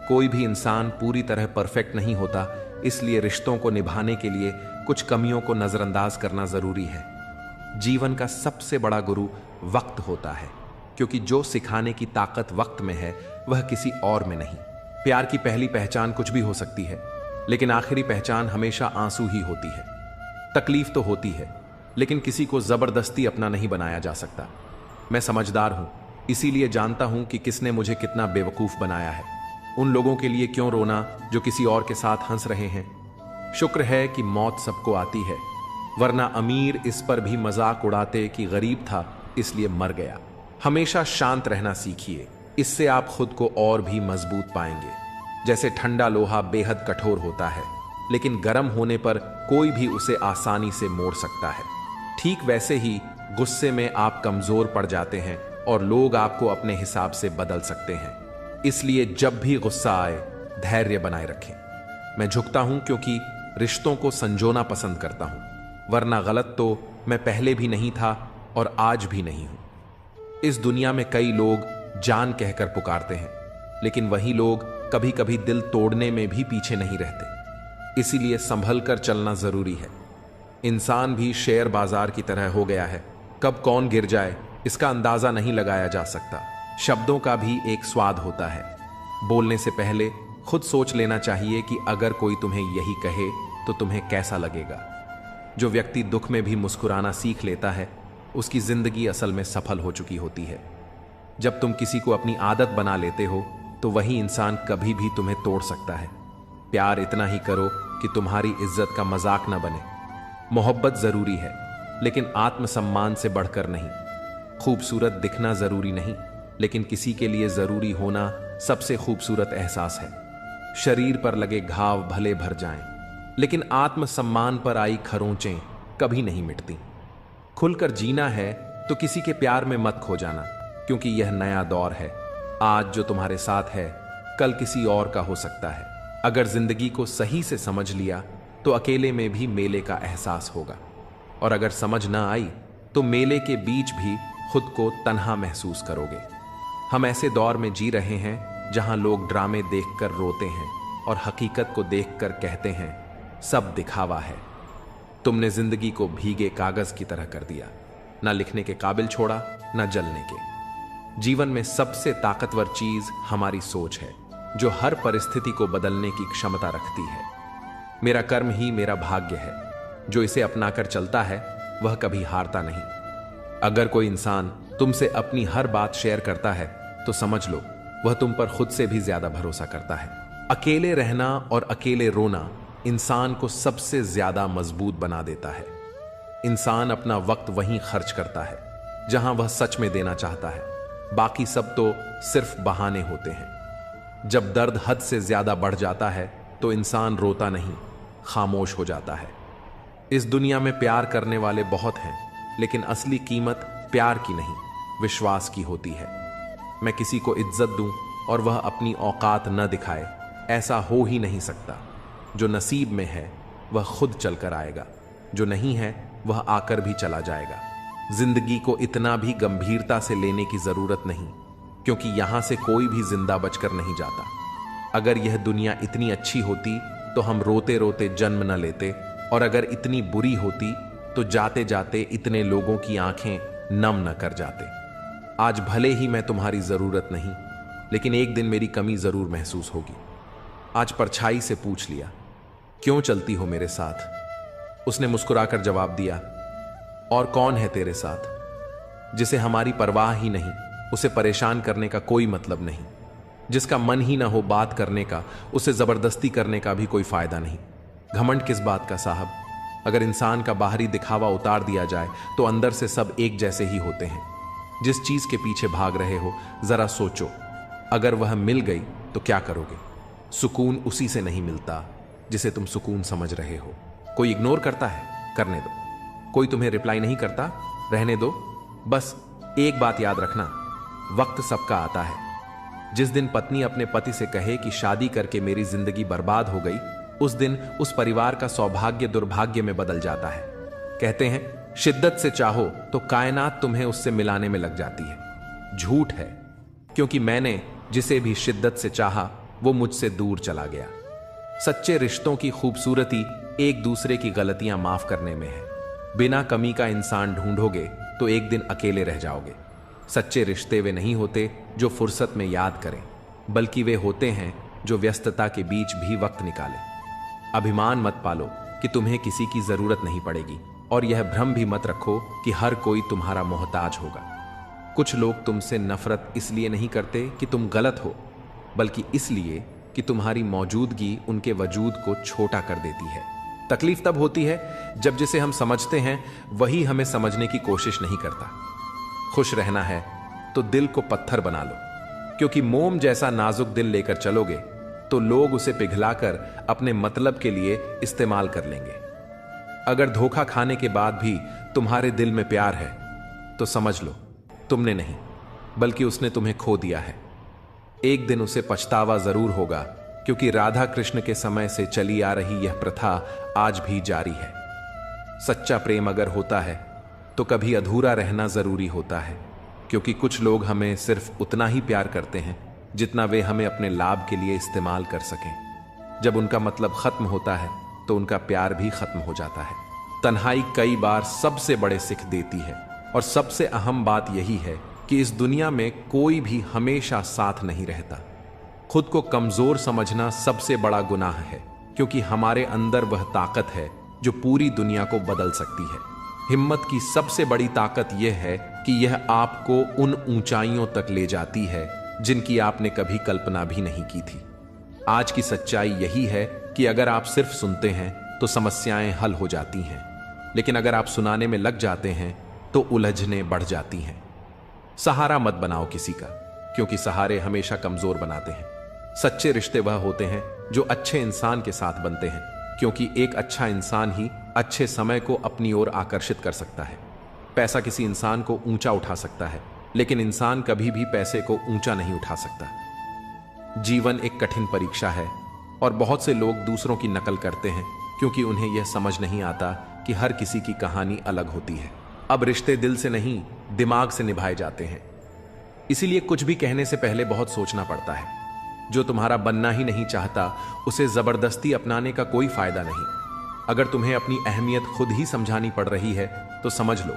Speaker 1: कोई भी इंसान पूरी तरह परफेक्ट नहीं होता, इसलिए रिश्तों को निभाने के लिए कुछ कमियों को नजरअंदाज करना जरूरी है। जीवन का सबसे बड़ा गुरु वक्त होता है, क्योंकि जो सिखाने की ताकत वक्त में है वह किसी और में नहीं। प्यार की पहली पहचान कुछ भी हो सकती है, लेकिन आखिरी पहचान हमेशा आंसू ही होती है। तकलीफ तो होती है, लेकिन किसी को जबरदस्ती अपना नहीं बनाया जा सकता। मैं समझदार हूं, इसीलिए जानता हूं कि किसने मुझे कितना बेवकूफ बनाया है। उन लोगों के लिए क्यों रोना जो किसी और के साथ हंस रहे हैं। शुक्र है कि मौत सबको आती है, वरना अमीर इस पर भी मजाक उड़ाते कि गरीब था इसलिए मर गया। हमेशा शांत रहना सीखिए, इससे आप खुद को और भी मजबूत पाएंगे। जैसे ठंडा लोहा बेहद कठोर होता है, लेकिन गर्म होने पर कोई भी उसे आसानी से मोड़ सकता है। ठीक वैसे ही गुस्से में आप कमजोर पड़ जाते हैं और लोग आपको अपने हिसाब से बदल सकते हैं। इसलिए जब भी गुस्सा आए धैर्य बनाए रखें। मैं झुकता हूं क्योंकि रिश्तों को संजोना पसंद करता हूं, वरना गलत तो मैं पहले भी नहीं था और आज भी नहीं हूं। इस दुनिया में कई लोग जान कहकर पुकारते हैं, लेकिन वही लोग कभी कभी दिल तोड़ने में भी पीछे नहीं रहते। इसीलिए संभल कर चलना जरूरी है। इंसान भी शेयर बाजार की तरह हो गया है, कब कौन गिर जाए इसका अंदाजा नहीं लगाया जा सकता। शब्दों का भी एक स्वाद होता है। बोलने से पहले खुद सोच लेना चाहिए कि अगर कोई तुम्हें यही कहे तो तुम्हें कैसा लगेगा। जो व्यक्ति दुख में भी मुस्कुराना सीख लेता है, उसकी जिंदगी असल में सफल हो चुकी होती है। जब तुम किसी को अपनी आदत बना लेते हो तो वही इंसान कभी भी तुम्हें तोड़ सकता है। प्यार इतना ही करो कि तुम्हारी इज्जत का मजाक न बने। मोहब्बत जरूरी है, लेकिन आत्मसम्मान से बढ़कर नहीं। खूबसूरत दिखना जरूरी नहीं, लेकिन किसी के लिए जरूरी होना सबसे खूबसूरत एहसास है। शरीर पर लगे घाव भले भर जाएं, लेकिन आत्मसम्मान पर आई खरोंचें कभी नहीं मिटती। खुलकर जीना है तो किसी के प्यार में मत खो जाना, क्योंकि यह नया दौर है। आज जो तुम्हारे साथ है, कल किसी और का हो सकता है। अगर जिंदगी को सही से समझ लिया तो अकेले में भी मेले का एहसास होगा, और अगर समझ ना आई तो मेले के बीच भी खुद को तन्हा महसूस करोगे। हम ऐसे दौर में जी रहे हैं जहां लोग ड्रामे देखकर रोते हैं और हकीकत को देखकर कहते हैं सब दिखावा है। तुमने जिंदगी को भीगे कागज की तरह कर दिया, ना लिखने के काबिल छोड़ा, ना जलने के। जीवन में सबसे ताकतवर चीज हमारी सोच है, जो हर परिस्थिति को बदलने की क्षमता रखती है। मेरा कर्म ही मेरा भाग्य है। जो इसे अपनाकर चलता है वह कभी हारता नहीं। अगर कोई इंसान तुमसे अपनी हर बात शेयर करता है तो समझ लो वह तुम पर खुद से भी ज्यादा भरोसा करता है। अकेले रहना और अकेले रोना इंसान को सबसे ज्यादा मजबूत बना देता है। इंसान अपना वक्त वहीं खर्च करता है जहां वह सच में देना चाहता है, बाकी सब तो सिर्फ बहाने होते हैं। जब दर्द हद से ज्यादा बढ़ जाता है तो इंसान रोता नहीं, खामोश हो जाता है। इस दुनिया में प्यार करने वाले बहुत हैं, लेकिन असली कीमत प्यार की नहीं, विश्वास की होती है। मैं किसी को इज्जत दूं और वह अपनी औकात न दिखाए, ऐसा हो ही नहीं सकता। जो नसीब में है वह खुद चलकर आएगा, जो नहीं है वह आकर भी चला जाएगा। जिंदगी को इतना भी गंभीरता से लेने की जरूरत नहीं, क्योंकि यहां से कोई भी जिंदा बचकर नहीं जाता। अगर यह दुनिया इतनी अच्छी होती तो हम रोते रोते जन्म न लेते, और अगर इतनी बुरी होती तो जाते जाते इतने लोगों की आंखें नम न कर जाते। आज भले ही मैं तुम्हारी जरूरत नहीं, लेकिन एक दिन मेरी कमी जरूर महसूस होगी। आज परछाई से पूछ लिया, क्यों चलती हो मेरे साथ? उसने मुस्कुराकर जवाब दिया, और कौन है तेरे साथ? जिसे हमारी परवाह ही नहीं, उसे परेशान करने का कोई मतलब नहीं। जिसका मन ही ना हो बात करने का, उसे जबरदस्ती करने का भी कोई फायदा नहीं। घमंड किस बात का साहब? अगर इंसान का बाहरी दिखावा उतार दिया जाए तो अंदर से सब एक जैसे ही होते हैं। जिस चीज के पीछे भाग रहे हो जरा सोचो, अगर वह मिल गई तो क्या करोगे? सुकून उसी से नहीं मिलता जिसे तुम सुकून समझ रहे हो। कोई इग्नोर करता है, करने दो। कोई तुम्हें रिप्लाई नहीं करता, रहने दो। बस एक बात याद रखना, वक्त सबका आता है। जिस दिन पत्नी अपने पति से कहे कि शादी करके मेरी जिंदगी बर्बाद हो गई, उस दिन उस परिवार का सौभाग्य दुर्भाग्य में बदल जाता है। कहते हैं शिद्दत से चाहो तो कायनात तुम्हें उससे मिलाने में लग जाती है। झूठ है, क्योंकि मैंने जिसे भी शिद्दत से चाहा वो मुझसे दूर चला गया। सच्चे रिश्तों की खूबसूरती एक दूसरे की गलतियां माफ करने में है। बिना कमी का इंसान ढूंढोगे तो एक दिन अकेले रह जाओगे। सच्चे रिश्ते वे नहीं होते जो फुर्सत में याद करें, बल्कि वे होते हैं जो व्यस्तता के बीच भी वक्त निकालें। अभिमान मत पालो कि तुम्हें किसी की जरूरत नहीं पड़ेगी, और यह भ्रम भी मत रखो कि हर कोई तुम्हारा मोहताज होगा। कुछ लोग तुमसे नफरत इसलिए नहीं करते कि तुम गलत हो, बल्कि इसलिए कि तुम्हारी मौजूदगी उनके वजूद को छोटा कर देती है। तकलीफ तब होती है जब जिसे हम समझते हैं वही हमें समझने की कोशिश नहीं करता। खुश रहना है तो दिल को पत्थर बना लो, क्योंकि मोम जैसा नाजुक दिल लेकर चलोगे तो लोग उसे पिघलाकर अपने मतलब के लिए इस्तेमाल कर लेंगे। अगर धोखा खाने के बाद भी तुम्हारे दिल में प्यार है तो समझ लो तुमने नहीं, बल्कि उसने तुम्हें खो दिया है। एक दिन उसे पछतावा जरूर होगा, क्योंकि राधा कृष्ण के समय से चली आ रही यह प्रथा आज भी जारी है। सच्चा प्रेम अगर होता है तो कभी अधूरा रहना जरूरी होता है, क्योंकि कुछ लोग हमें सिर्फ उतना ही प्यार करते हैं जितना वे हमें अपने लाभ के लिए इस्तेमाल कर सकें। जब उनका मतलब खत्म होता है तो उनका प्यार भी खत्म हो जाता है। तन्हाई कई बार सबसे बड़े सिख देती है, और सबसे अहम बात यही है कि इस दुनिया में कोई भी हमेशा साथ नहीं रहता। खुद को कमजोर समझना सबसे बड़ा गुनाह है, क्योंकि हमारे अंदर वह ताकत है जो पूरी दुनिया को बदल सकती है। हिम्मत की सबसे बड़ी ताकत यह है कि यह आपको उन ऊंचाइयों तक ले जाती है जिनकी आपने कभी कल्पना भी नहीं की थी। आज की सच्चाई यही है कि अगर आप सिर्फ सुनते हैं तो समस्याएं हल हो जाती हैं, लेकिन अगर आप सुनाने में लग जाते हैं तो उलझने बढ़ जाती हैं। सहारा मत बनाओ किसी का, क्योंकि सहारे हमेशा कमजोर बनाते हैं। सच्चे रिश्ते वह होते हैं जो अच्छे इंसान के साथ बनते हैं, क्योंकि एक अच्छा इंसान ही अच्छे समय को अपनी ओर आकर्षित कर सकता है। पैसा किसी इंसान को ऊंचा उठा सकता है, लेकिन इंसान कभी भी पैसे को ऊंचा नहीं उठा सकता। जीवन एक कठिन परीक्षा है और बहुत से लोग दूसरों की नकल करते हैं, क्योंकि उन्हें यह समझ नहीं आता कि हर किसी की कहानी अलग होती है। अब रिश्ते दिल से नहीं, दिमाग से निभाए जाते हैं। इसीलिए कुछ भी कहने से पहले बहुत सोचना पड़ता है। जो तुम्हारा बनना ही नहीं चाहता, उसे जबरदस्ती अपनाने का कोई फायदा नहीं। अगर तुम्हें अपनी अहमियत खुद ही समझानी पड़ रही है तो समझ लो,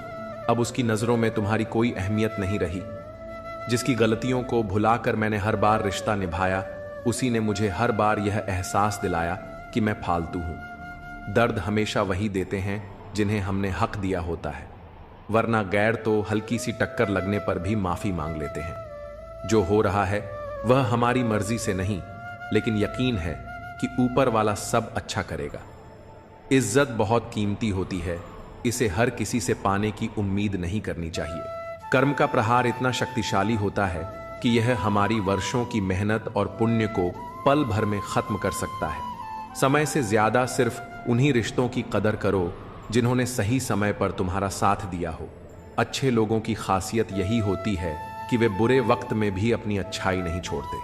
Speaker 1: अब उसकी नजरों में तुम्हारी कोई अहमियत नहीं रही। जिसकी गलतियों को भुलाकर मैंने हर बार रिश्ता निभाया, उसी ने मुझे हर बार यह एहसास दिलाया कि मैं फालतू हूं। दर्द हमेशा वही देते हैं जिन्हें हमने हक दिया होता है, वरना गैर तो हल्की सी टक्कर लगने पर भी माफी मांग लेते हैं। जो हो रहा है वह हमारी मर्जी से नहीं, लेकिन यकीन है कि ऊपर वाला सब अच्छा करेगा। इज्जत बहुत कीमती होती है, इसे हर किसी से पाने की उम्मीद नहीं करनी चाहिए। कर्म का प्रहार इतना शक्तिशाली होता है कि यह हमारी वर्षों की मेहनत और पुण्य को पल भर में खत्म कर सकता है। समय से ज्यादा सिर्फ उन्हीं रिश्तों की कदर करो जिन्होंने सही समय पर तुम्हारा साथ दिया हो। अच्छे लोगों की खासियत यही होती है कि वे बुरे वक्त में भी अपनी अच्छाई नहीं छोड़ते।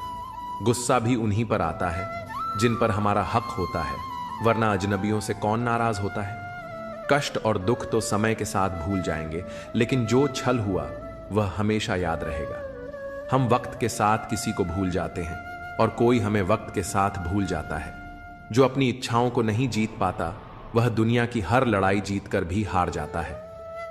Speaker 1: गुस्सा भी उन्हीं पर आता है जिन पर हमारा हक होता है, वरना अजनबियों से कौन नाराज होता है। कष्ट और दुख तो समय के साथ भूल जाएंगे, लेकिन जो छल हुआ वह हमेशा याद रहेगा। हम वक्त के साथ किसी को भूल जाते हैं और कोई हमें वक्त के साथ भूल जाता है। जो अपनी इच्छाओं को नहीं जीत पाता, वह दुनिया की हर लड़ाई जीतकर भी हार जाता है।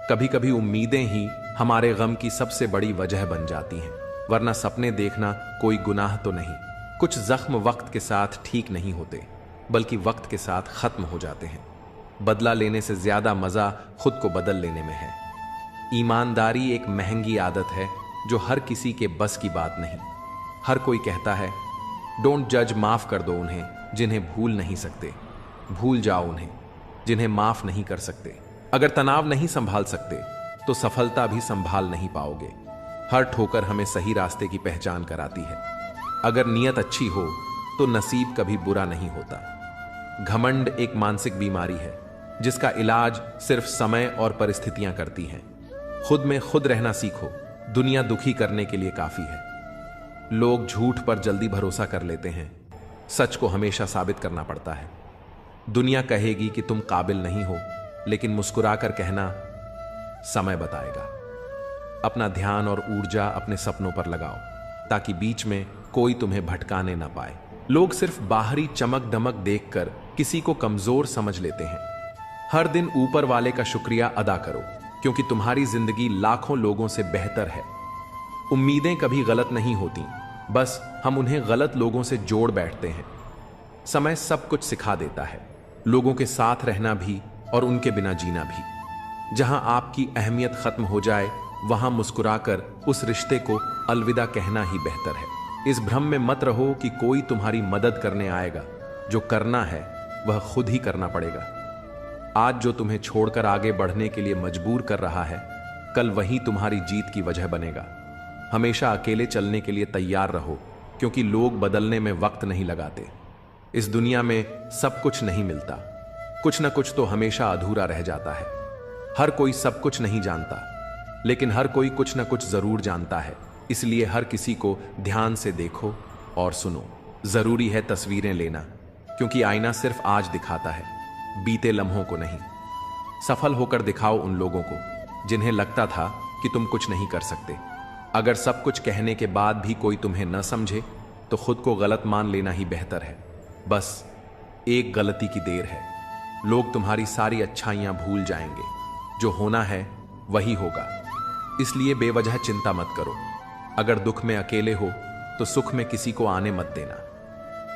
Speaker 1: कभी कभी उम्मीदें ही हमारे गम की सबसे बड़ी वजह बन जाती हैं, वरना सपने देखना कोई गुनाह तो नहीं। कुछ जख्म वक्त के साथ ठीक नहीं होते, बल्कि वक्त के साथ खत्म हो जाते हैं। बदला लेने से ज्यादा मजा खुद को बदल लेने में है। ईमानदारी एक महंगी आदत है जो हर किसी के बस की बात नहीं। हर कोई कहता है डोंट जज, माफ कर दो उन्हें जिन्हें भूल नहीं सकते, भूल जाओ उन्हें जिन्हें माफ नहीं कर सकते। अगर तनाव नहीं संभाल सकते तो सफलता भी संभाल नहीं पाओगे। हर ठोकर हमें सही रास्ते की पहचान कराती है। अगर नीयत अच्छी हो तो नसीब कभी बुरा नहीं होता। घमंड एक मानसिक बीमारी है जिसका इलाज सिर्फ समय और परिस्थितियां करती हैं। खुद में खुद रहना सीखो, दुनिया दुखी करने के लिए काफी है। लोग झूठ पर जल्दी भरोसा कर लेते हैं, सच को हमेशा साबित करना पड़ता है। दुनिया कहेगी कि तुम काबिल नहीं हो, लेकिन मुस्कुराकर कहना समय बताएगा। अपना ध्यान और ऊर्जा अपने सपनों पर लगाओ, ताकि बीच में कोई तुम्हें भटकाने ना पाए। लोग सिर्फ बाहरी चमक दमक देखकर किसी को कमजोर समझ लेते हैं। हर दिन ऊपर वाले का शुक्रिया अदा करो, क्योंकि तुम्हारी जिंदगी लाखों लोगों से बेहतर है। उम्मीदें कभी गलत नहीं होती, बस हम उन्हें गलत लोगों से जोड़ बैठते हैं। समय सब कुछ सिखा देता है, लोगों के साथ रहना भी और उनके बिना जीना भी। जहां आपकी अहमियत खत्म हो जाए, वहां मुस्कुराकर उस रिश्ते को अलविदा कहना ही बेहतर है। इस भ्रम में मत रहो कि कोई तुम्हारी मदद करने आएगा। जो करना है वह खुद ही करना पड़ेगा। आज जो तुम्हें छोड़कर आगे बढ़ने के लिए मजबूर कर रहा है, कल वही तुम्हारी जीत की वजह बनेगा। हमेशा अकेले चलने के लिए तैयार रहो, क्योंकि लोग बदलने में वक्त नहीं लगाते। इस दुनिया में सब कुछ नहीं मिलता, कुछ न कुछ तो हमेशा अधूरा रह जाता है। हर कोई सब कुछ नहीं जानता, लेकिन हर कोई कुछ न कुछ जरूर जानता है। इसलिए हर किसी को ध्यान से देखो और सुनो। जरूरी है तस्वीरें लेना, क्योंकि आईना सिर्फ आज दिखाता है, बीते लम्हों को नहीं। सफल होकर दिखाओ उन लोगों को जिन्हें लगता था कि तुम कुछ नहीं कर सकते। अगर सब कुछ कहने के बाद भी कोई तुम्हें न समझे, तो खुद को गलत मान लेना ही बेहतर है। बस एक गलती की देर है, लोग तुम्हारी सारी अच्छाइयां भूल जाएंगे। जो होना है वही होगा। इसलिए बेवजह चिंता मत करो। अगर दुख में अकेले हो तो सुख में किसी को आने मत देना।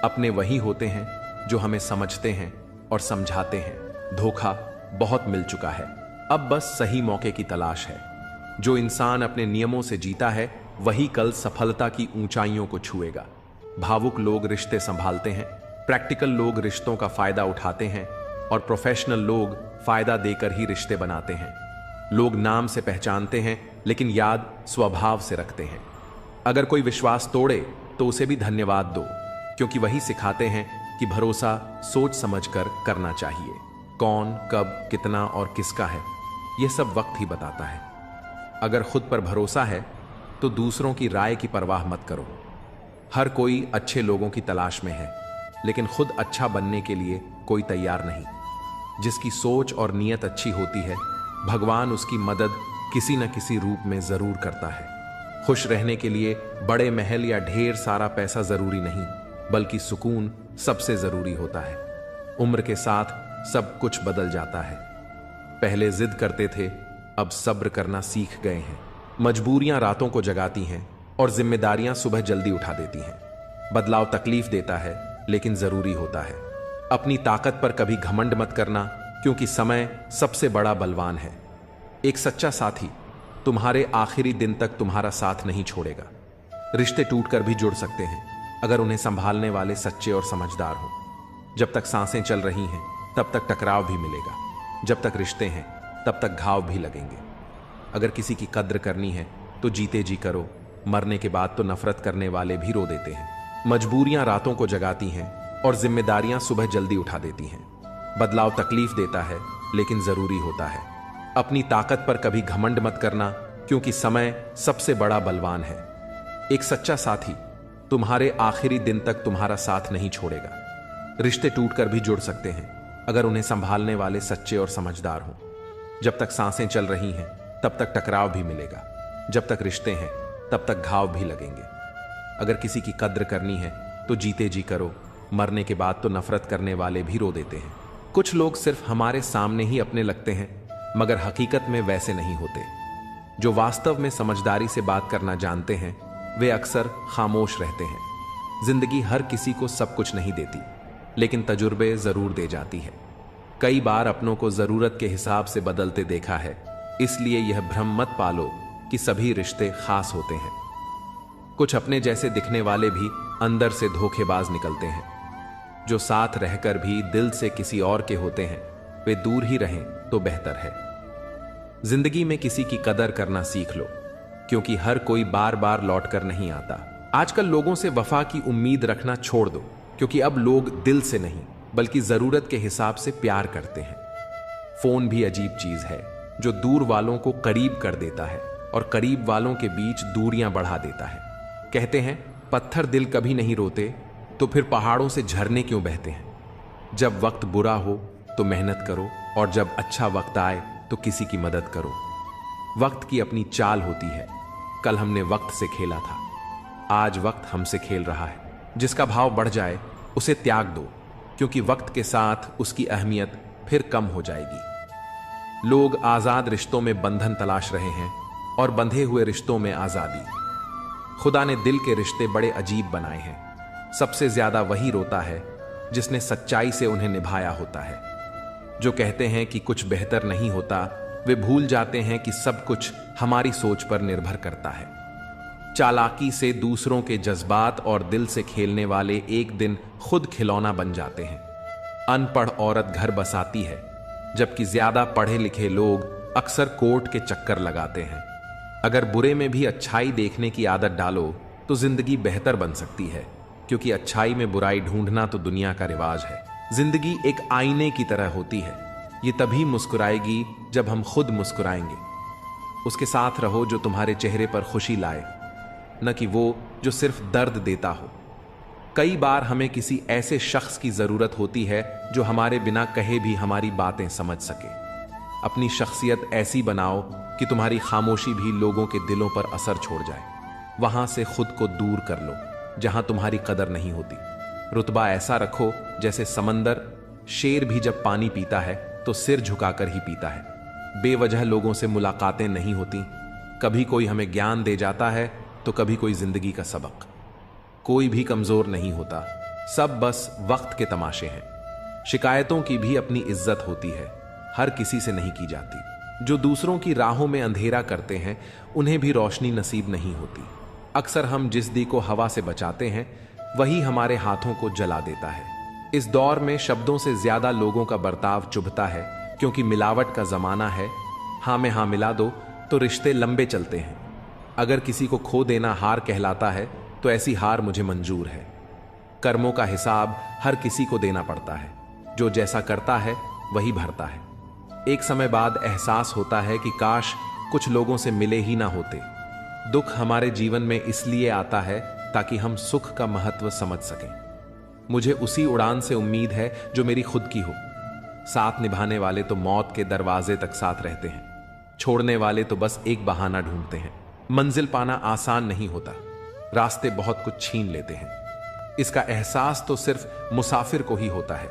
Speaker 1: अपने वही होते हैं जो हमें समझते हैं और समझाते हैं। धोखा बहुत मिल चुका है, अब बस सही मौके की तलाश है। जो इंसान अपने नियमों से जीता है वही कल सफलता की ऊंचाइयों को छुएगा। भावुक लोग रिश्ते संभालते हैं, प्रैक्टिकल लोग रिश्तों का फायदा उठाते हैं और प्रोफेशनल लोग फायदा देकर ही रिश्ते बनाते हैं। लोग नाम से पहचानते हैं लेकिन याद स्वभाव से रखते हैं। अगर कोई विश्वास तोड़े तो उसे भी धन्यवाद दो, क्योंकि वही सिखाते हैं कि भरोसा सोच समझकर करना चाहिए। कौन, कब, कितना और किसका है, यह सब वक्त ही बताता है। अगर खुद पर भरोसा है तो दूसरों की राय की परवाह मत करो। हर कोई अच्छे लोगों की तलाश में है, लेकिन खुद अच्छा बनने के लिए कोई तैयार नहीं। जिसकी सोच और नीयत अच्छी होती है, भगवान उसकी मदद किसी न किसी रूप में जरूर करता है। खुश रहने के लिए बड़े महल या ढेर सारा पैसा जरूरी नहीं, बल्कि सुकून सबसे जरूरी होता है। उम्र के साथ सब कुछ बदल जाता है। पहले जिद करते थे, अब सब्र करना सीख गए हैं। मजबूरियां रातों को जगाती हैं और जिम्मेदारियां सुबह जल्दी उठा देती हैं। बदलाव तकलीफ देता है लेकिन जरूरी होता है। अपनी ताकत पर कभी घमंड मत करना, क्योंकि समय सबसे बड़ा बलवान है। एक सच्चा साथी तुम्हारे आखिरी दिन तक तुम्हारा साथ नहीं छोड़ेगा। रिश्ते टूटकर भी जुड़ सकते हैं अगर उन्हें संभालने वाले सच्चे और समझदार हो। जब तक सांसें चल रही हैं तब तक टकराव भी मिलेगा, जब तक रिश्ते हैं तब तक घाव भी लगेंगे। अगर किसी की कद्र करनी है तो जीते जी करो, मरने के बाद तो नफरत करने वाले भी रो देते हैं। मजबूरियां रातों को जगाती हैं और जिम्मेदारियां सुबह जल्दी उठा देती हैं। बदलाव तकलीफ देता है लेकिन जरूरी होता है। अपनी ताकत पर कभी घमंड मत करना, क्योंकि समय सबसे बड़ा बलवान है। एक सच्चा साथी तुम्हारे आखिरी दिन तक तुम्हारा साथ नहीं छोड़ेगा। रिश्ते टूटकर भी जुड़ सकते हैं अगर उन्हें संभालने वाले सच्चे और समझदार हों। जब तक सांसें चल रही हैं तब तक टकराव भी मिलेगा, जब तक रिश्ते हैं तब तक घाव भी लगेंगे। अगर किसी की कद्र करनी है तो जीते जी करो, मरने के बाद तो नफरत करने वाले भी रो देते हैं। कुछ लोग सिर्फ हमारे सामने ही अपने लगते हैं, मगर हकीकत में वैसे नहीं होते। जो वास्तव में समझदारी से बात करना जानते हैं वे अक्सर खामोश रहते हैं। जिंदगी हर किसी को सब कुछ नहीं देती, लेकिन तजुर्बे जरूर दे जाती है। कई बार अपनों को जरूरत के हिसाब से बदलते देखा है, इसलिए यह भ्रम मत पालो कि सभी रिश्ते खास होते हैं। कुछ अपने जैसे दिखने वाले भी अंदर से धोखेबाज निकलते हैं। जो साथ रहकर भी दिल से किसी और के होते हैं वे दूर ही रहें तो बेहतर है। जिंदगी में किसी की कदर करना सीख लो, क्योंकि हर कोई बार बार लौट कर नहीं आता। आजकल लोगों से वफा की उम्मीद रखना छोड़ दो, क्योंकि अब लोग दिल से नहीं बल्कि जरूरत के हिसाब से प्यार करते हैं। फोन भी अजीब चीज है जो दूर वालों को करीब कर देता है और करीब वालों के बीच दूरियां बढ़ा देता है। कहते हैं पत्थर दिल कभी नहीं रोते, तो फिर पहाड़ों से झरने क्यों बहते हैं। जब वक्त बुरा हो तो मेहनत करो, और जब अच्छा वक्त आए तो किसी की मदद करो। वक्त की अपनी चाल होती है। कल हमने वक्त से खेला था, आज वक्त हमसे खेल रहा है। जिसका भाव बढ़ जाए उसे त्याग दो, क्योंकि वक्त के साथ उसकी अहमियत फिर कम हो जाएगी। लोग आजाद रिश्तों में बंधन तलाश रहे हैं और बंधे हुए रिश्तों में आजादी। खुदा ने दिल के रिश्ते बड़े अजीब बनाए हैं। सबसे ज्यादा वही रोता है जिसने सच्चाई से उन्हें निभाया होता है। जो कहते हैं कि कुछ बेहतर नहीं होता, वे भूल जाते हैं कि सब कुछ हमारी सोच पर निर्भर करता है। चालाकी से दूसरों के जज्बात और दिल से खेलने वाले एक दिन खुद खिलौना बन जाते हैं। अनपढ़ औरत घर बसाती है, जबकि ज्यादा पढ़े लिखे लोग अक्सर कोर्ट के चक्कर लगाते हैं। अगर बुरे में भी अच्छाई देखने की आदत डालो तो जिंदगी बेहतर बन सकती है, क्योंकि अच्छाई में बुराई ढूंढना तो दुनिया का रिवाज है। जिंदगी एक आईने की तरह होती है। ये तभी मुस्कुराएगी जब हम खुद मुस्कुराएंगे। उसके साथ रहो जो तुम्हारे चेहरे पर खुशी लाए, न कि वो जो सिर्फ दर्द देता हो। कई बार हमें किसी ऐसे शख्स की जरूरत होती है जो हमारे बिना कहे भी हमारी बातें समझ सके। अपनी शख्सियत ऐसी बनाओ कि तुम्हारी खामोशी भी लोगों के दिलों पर असर छोड़ जाए। वहां से खुद को दूर कर लो जहां तुम्हारी कदर नहीं होती। रुतबा ऐसा रखो जैसे समंदर। शेर भी जब पानी पीता है तो सिर झुकाकर ही पीता है। बेवजह लोगों से मुलाकातें नहीं होती, कभी कोई हमें ज्ञान दे जाता है तो कभी कोई जिंदगी का सबक। कोई भी कमजोर नहीं होता, सब बस वक्त के तमाशे हैं। शिकायतों की भी अपनी इज्जत होती है, हर किसी से नहीं की जाती। जो दूसरों की राहों में अंधेरा करते हैं उन्हें भी रोशनी नसीब नहीं होती। अक्सर हम जिस दी को हवा से बचाते हैं वही हमारे हाथों को जला देता है। इस दौर में शब्दों से ज्यादा लोगों का बर्ताव चुभता है, क्योंकि मिलावट का जमाना है। हाँ में हाँ मिला दो तो रिश्ते लंबे चलते हैं। अगर किसी को खो देना हार कहलाता है तो ऐसी हार मुझे मंजूर है। कर्मों का हिसाब हर किसी को देना पड़ता है, जो जैसा करता है वही भरता है। एक समय बाद एहसास होता है कि काश कुछ लोगों से मिले ही ना होते। दुख हमारे जीवन में इसलिए आता है ताकि हम सुख का महत्व समझ सकें। मुझे उसी उड़ान से उम्मीद है जो मेरी खुद की हो। साथ निभाने वाले तो मौत के दरवाजे तक साथ रहते हैं, छोड़ने वाले तो बस एक बहाना ढूंढते हैं। मंजिल पाना आसान नहीं होता, रास्ते बहुत कुछ छीन लेते हैं। इसका एहसास तो सिर्फ मुसाफिर को ही होता है।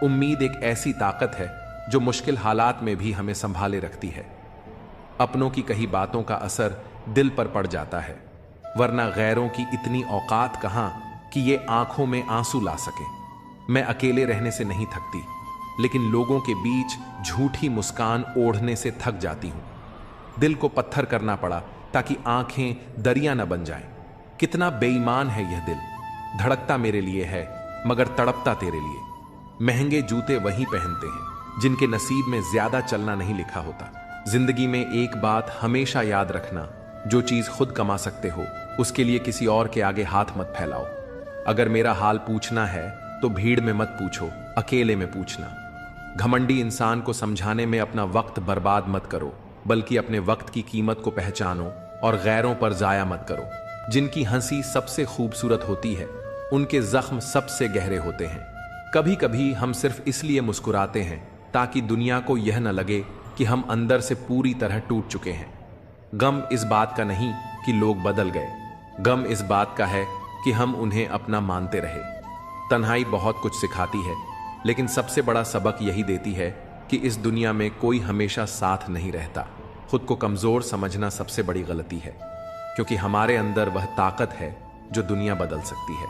Speaker 1: उम्मीद एक ऐसी ताकत है जो मुश्किल हालात में भी हमें संभाले रखती है। अपनों की कही बातों का असर दिल पर पड़ जाता है, वरना गैरों की इतनी औकात कहां कि ये आंखों में आंसू ला सके। मैं अकेले रहने से नहीं थकती, लेकिन लोगों के बीच झूठी मुस्कान ओढ़ने से थक जाती हूं। दिल को पत्थर करना पड़ा ताकि आंखें दरिया न बन जाएं। कितना बेईमान है यह दिल, धड़कता मेरे लिए है मगर तड़पता तेरे लिए। महंगे जूते वही पहनते हैं जिनके नसीब में ज्यादा चलना नहीं लिखा होता। जिंदगी में एक बात हमेशा याद रखना, जो चीज खुद कमा सकते हो उसके लिए किसी और के आगे हाथ मत फैलाओ। अगर मेरा हाल पूछना है तो भीड़ में मत पूछो, अकेले में पूछना। घमंडी इंसान को समझाने में अपना वक्त बर्बाद मत करो, बल्कि अपने वक्त की कीमत को पहचानो और गैरों पर जाया मत करो। जिनकी हंसी सबसे खूबसूरत होती है उनके जख्म सबसे गहरे होते हैं। कभी कभी हम सिर्फ इसलिए मुस्कुराते हैं ताकि दुनिया को यह न लगे कि हम अंदर से पूरी तरह टूट चुके हैं। गम इस बात का नहीं कि लोग बदल गए, गम इस बात का है कि हम उन्हें अपना मानते रहे। तन्हाई बहुत कुछ सिखाती है, लेकिन सबसे बड़ा सबक यही देती है कि इस दुनिया में कोई हमेशा साथ नहीं रहता। खुद को कमजोर समझना सबसे बड़ी गलती है, क्योंकि हमारे अंदर वह ताकत है जो दुनिया बदल सकती है।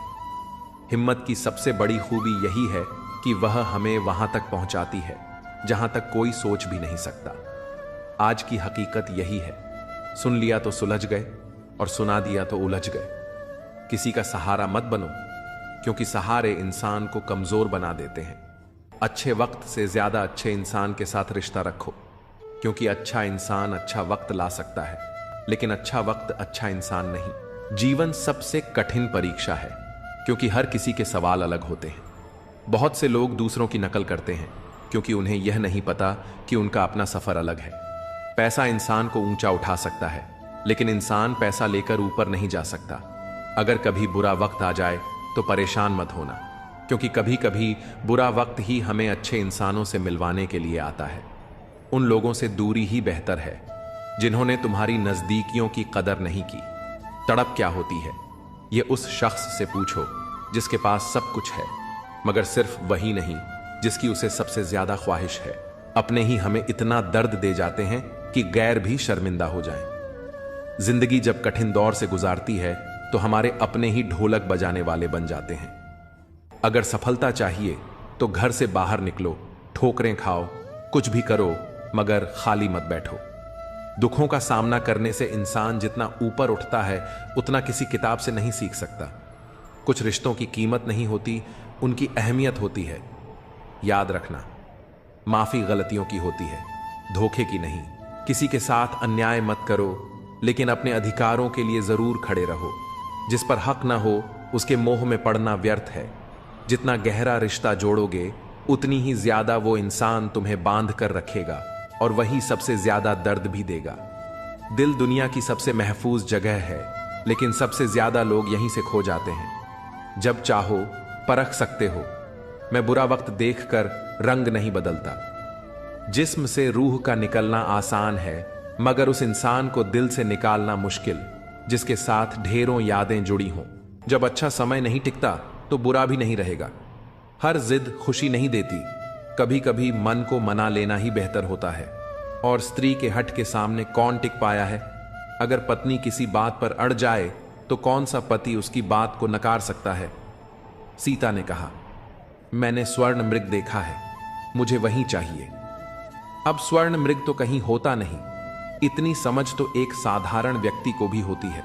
Speaker 1: हिम्मत की सबसे बड़ी खूबी यही है कि वह हमें वहां तक पहुंचाती है जहां तक कोई सोच भी नहीं सकता। आज की हकीकत यही है, सुन लिया तो सुलझ गए और सुना दिया तो उलझ गए। किसी का सहारा मत बनो, क्योंकि सहारे इंसान को कमजोर बना देते हैं। अच्छे वक्त से ज्यादा अच्छे इंसान के साथ रिश्ता रखो, क्योंकि अच्छा इंसान अच्छा वक्त ला सकता है, लेकिन अच्छा वक्त अच्छा इंसान नहीं। जीवन सबसे कठिन परीक्षा है, क्योंकि हर किसी के सवाल अलग होते हैं। बहुत से लोग दूसरों की नकल करते हैं क्योंकि उन्हें यह नहीं पता कि उनका अपना सफर अलग है। पैसा इंसान को ऊंचा उठा सकता है, लेकिन इंसान पैसा लेकर ऊपर नहीं जा सकता। अगर कभी बुरा वक्त आ जाए तो परेशान मत होना, क्योंकि कभी कभी बुरा वक्त ही हमें अच्छे इंसानों से मिलवाने के लिए आता है। उन लोगों से दूरी ही बेहतर है जिन्होंने तुम्हारी नजदीकियों की कदर नहीं की। तड़प क्या होती है ये उस शख्स से पूछो जिसके पास सब कुछ है, मगर सिर्फ वही नहीं जिसकी उसे सबसे ज्यादा ख्वाहिश है। अपने ही हमें इतना दर्द दे जाते हैं कि गैर भी शर्मिंदा हो जाएं। जिंदगी जब कठिन दौर से गुजारती है तो हमारे अपने ही ढोलक बजाने वाले बन जाते हैं। अगर सफलता चाहिए तो घर से बाहर निकलो, ठोकरें खाओ, कुछ भी करो, मगर खाली मत बैठो। दुखों का सामना करने से इंसान जितना ऊपर उठता है उतना किसी किताब से नहीं सीख सकता। कुछ रिश्तों की कीमत नहीं होती, उनकी अहमियत होती है। याद रखना, माफी गलतियों की होती है, धोखे की नहीं। किसी के साथ अन्याय मत करो, लेकिन अपने अधिकारों के लिए जरूर खड़े रहो। जिस पर हक ना हो उसके मोह में पड़ना व्यर्थ है। जितना गहरा रिश्ता जोड़ोगे उतनी ही ज्यादा वो इंसान तुम्हें बांध कर रखेगा, और वही सबसे ज्यादा दर्द भी देगा। दिल दुनिया की सबसे महफूज जगह है, लेकिन सबसे ज्यादा लोग यहीं से खो जाते हैं। जब चाहो परख सकते हो। मैं बुरा वक्त देखकर रंग नहीं बदलता। जिस्म से रूह का निकलना आसान है, मगर उस इंसान को दिल से निकालना मुश्किल जिसके साथ ढेरों यादें जुड़ी हों। जब अच्छा समय नहीं टिकता तो बुरा भी नहीं रहेगा। हर जिद खुशी नहीं देती, कभी कभी मन को मना लेना ही बेहतर होता है। और स्त्री के हट के सामने कौन टिक पाया है? अगर पत्नी किसी बात पर अड़ जाए तो कौन सा पति उसकी बात को नकार सकता है? सीता ने कहा, मैंने स्वर्ण मृग देखा है, मुझे वही चाहिए। अब स्वर्ण मृग तो कहीं होता नहीं, इतनी समझ तो एक साधारण व्यक्ति को भी होती है।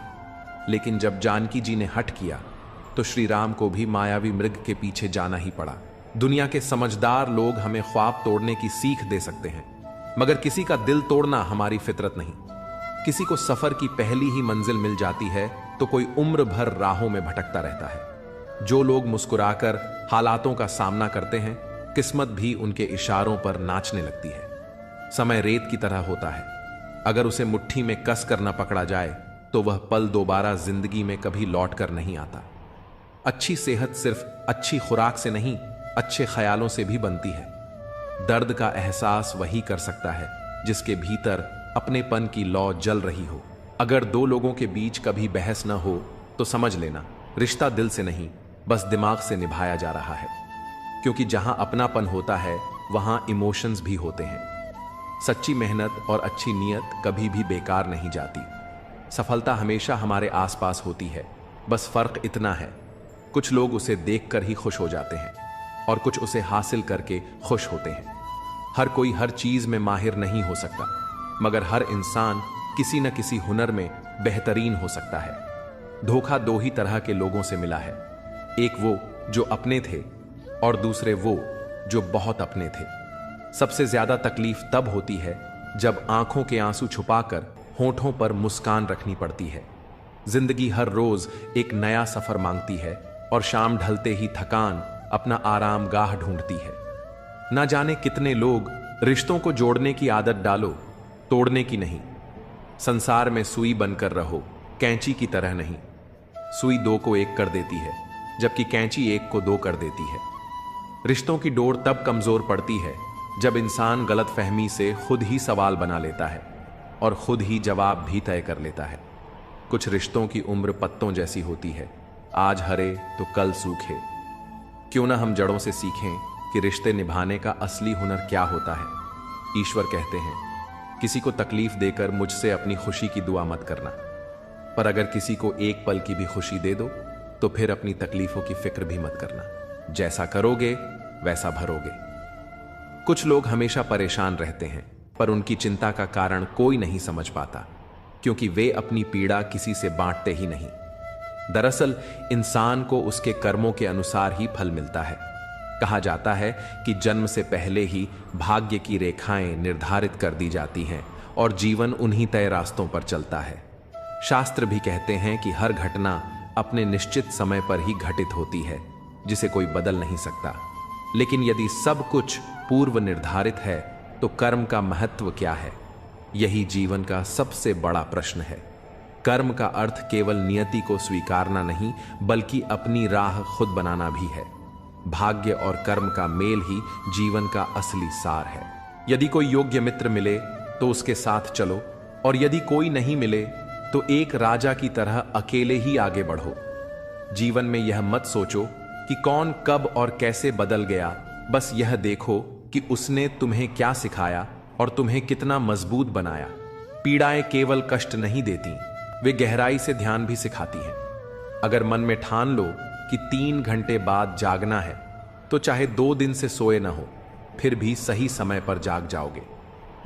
Speaker 1: लेकिन जब जानकी जी ने हठ किया तो श्री राम को भी मायावी मृग के पीछे जाना ही पड़ा। दुनिया के समझदार लोग हमें ख्वाब तोड़ने की सीख दे सकते हैं, मगर किसी का दिल तोड़ना हमारी फितरत नहीं। किसी को सफर की पहली ही मंजिल मिल जाती है तो कोई उम्र भर राहों में भटकता रहता है। जो लोग मुस्कुराकर हालातों का सामना करते हैं, किस्मत भी उनके इशारों पर नाचने लगती है। समय रेत की तरह होता है, अगर उसे मुट्ठी में कस कर न पकड़ा जाए तो वह पल दोबारा जिंदगी में कभी लौट कर नहीं आता। अच्छी सेहत सिर्फ अच्छी खुराक से नहीं, अच्छे ख्यालों से भी बनती है। दर्द का एहसास वही कर सकता है जिसके भीतर अपनेपन की लौ जल रही हो। अगर दो लोगों के बीच कभी बहस न हो तो समझ लेना रिश्ता दिल से नहीं, बस दिमाग से निभाया जा रहा है। क्योंकि जहां अपनापन होता है वहां इमोशंस भी होते हैं। सच्ची मेहनत और अच्छी नियत कभी भी बेकार नहीं जाती। सफलता हमेशा हमारे आसपास होती है, बस फर्क इतना है, कुछ लोग उसे देखकर ही खुश हो जाते हैं और कुछ उसे हासिल करके खुश होते हैं। हर कोई हर चीज में माहिर नहीं हो सकता, मगर हर इंसान किसी न किसी हुनर में बेहतरीन हो सकता है। धोखा दो ही तरह के लोगों से मिला है, एक वो जो अपने थे और दूसरे वो जो बहुत अपने थे। सबसे ज्यादा तकलीफ तब होती है जब आंखों के आंसू छुपाकर होठों पर मुस्कान रखनी पड़ती है। जिंदगी हर रोज एक नया सफर मांगती है और शाम ढलते ही थकान अपना आराम गाह ढूंढती है। ना जाने कितने लोग रिश्तों को जोड़ने की आदत डालो, तोड़ने की नहीं। संसार में सुई बनकर रहो, कैंची की तरह नहीं। सुई दो को एक कर देती है, जबकि कैंची एक को दो कर देती है। रिश्तों की डोर तब कमजोर पड़ती है जब इंसान गलतफहमी से खुद ही सवाल बना लेता है और खुद ही जवाब भी तय कर लेता है। कुछ रिश्तों की उम्र पत्तों जैसी होती है, आज हरे तो कल सूखे। क्यों ना हम जड़ों से सीखें कि रिश्ते निभाने का असली हुनर क्या होता है। ईश्वर कहते हैं, किसी को तकलीफ देकर मुझसे अपनी खुशी की दुआ मत करना, पर अगर किसी को एक पल की भी खुशी दे दो तो फिर अपनी तकलीफों की फिक्र भी मत करना। जैसा करोगे वैसा भरोगे। कुछ लोग हमेशा परेशान रहते हैं, पर उनकी चिंता का कारण कोई नहीं समझ पाता, क्योंकि वे अपनी पीड़ा किसी से बांटते ही नहीं। दरअसल इंसान को उसके कर्मों के अनुसार ही फल मिलता है। कहा जाता है कि जन्म से पहले ही भाग्य की रेखाएं निर्धारित कर दी जाती हैं और जीवन उन्हीं तय रास्तों पर चलता है। शास्त्र भी कहते हैं कि हर घटना अपने निश्चित समय पर ही घटित होती है, जिसे कोई बदल नहीं सकता। लेकिन यदि सब कुछ पूर्व निर्धारित है तो कर्म का महत्व क्या है? यही जीवन का सबसे बड़ा प्रश्न है। कर्म का अर्थ केवल नियति को स्वीकारना नहीं, बल्कि अपनी राह खुद बनाना भी है। भाग्य और कर्म का मेल ही जीवन का असली सार है। यदि कोई योग्य मित्र मिले तो उसके साथ चलो, और यदि कोई नहीं मिले तो एक राजा की तरह अकेले ही आगे बढ़ो। जीवन में यह मत सोचो कि कौन कब और कैसे बदल गया, बस यह देखो कि उसने तुम्हें क्या सिखाया और तुम्हें कितना मजबूत बनाया। पीड़ाएं केवल कष्ट नहीं देती, वे गहराई से ध्यान भी सिखाती हैं। अगर मन में ठान लो कि 3 घंटे बाद जागना है, तो चाहे 2 दिन से सोए ना हो, फिर भी सही समय पर जाग जाओगे।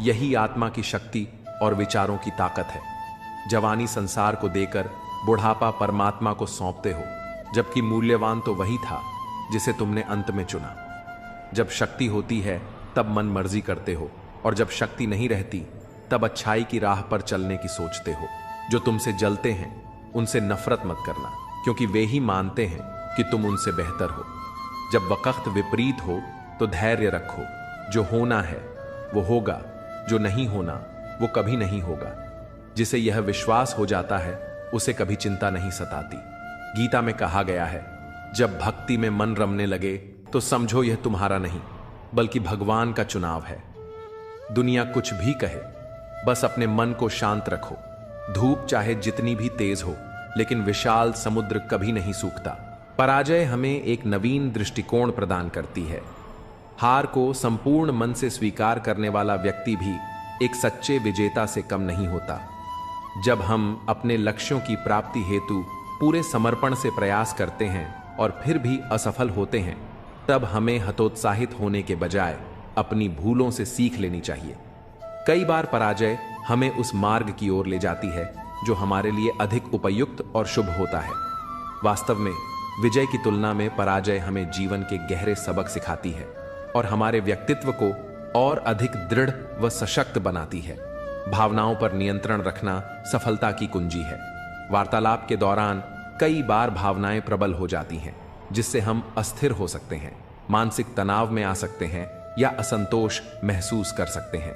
Speaker 1: यही आत्मा की शक्ति और विचारों की ताकत है। जवानी संसार को देकर बुढ़ापा परमात्मा को सौंपते हो, जबकि मूल्यवान तो वही था जिसे तुमने अंत में चुना। जब शक्ति होती है तब मन मर्जी करते हो, और जब शक्ति नहीं रहती तब अच्छाई की राह पर चलने की सोचते हो। जो तुमसे जलते हैं उनसे नफरत मत करना, क्योंकि वे ही मानते हैं कि तुम उनसे बेहतर हो। जब वक्त विपरीत हो तो धैर्य रखो। जो होना है वो होगा, जो नहीं होना वो कभी नहीं होगा। जिसे यह विश्वास हो जाता है उसे कभी चिंता नहीं सताती। गीता में कहा गया है, जब भक्ति में मन रमने लगे तो समझो यह तुम्हारा नहीं बल्कि भगवान का चुनाव है। दुनिया कुछ भी कहे, बस अपने मन को शांत रखो। धूप चाहे जितनी भी तेज हो, लेकिन विशाल समुद्र कभी नहीं सूखता। पराजय हमें एक नवीन दृष्टिकोण प्रदान करती है। हार को संपूर्ण मन से स्वीकार करने वाला व्यक्ति भी एक सच्चे विजेता से कम नहीं होता। जब हम अपने लक्ष्यों की प्राप्ति हेतु पूरे समर्पण से प्रयास करते हैं और फिर भी असफल होते हैं, तब हमें हतोत्साहित होने के बजाय अपनी भूलों से सीख लेनी चाहिए। कई बार पराजय हमें उस मार्ग की ओर ले जाती है जो हमारे लिए अधिक उपयुक्त और शुभ होता है। वास्तव में विजय की तुलना में पराजय हमें जीवन के गहरे सबक सिखाती है और हमारे व्यक्तित्व को और अधिक दृढ़ व सशक्त बनाती है। भावनाओं पर नियंत्रण रखना सफलता की कुंजी है। वार्तालाप के दौरान कई बार भावनाएं प्रबल हो जाती हैं, जिससे हम अस्थिर हो सकते हैं, मानसिक तनाव में आ सकते हैं या असंतोष महसूस कर सकते हैं।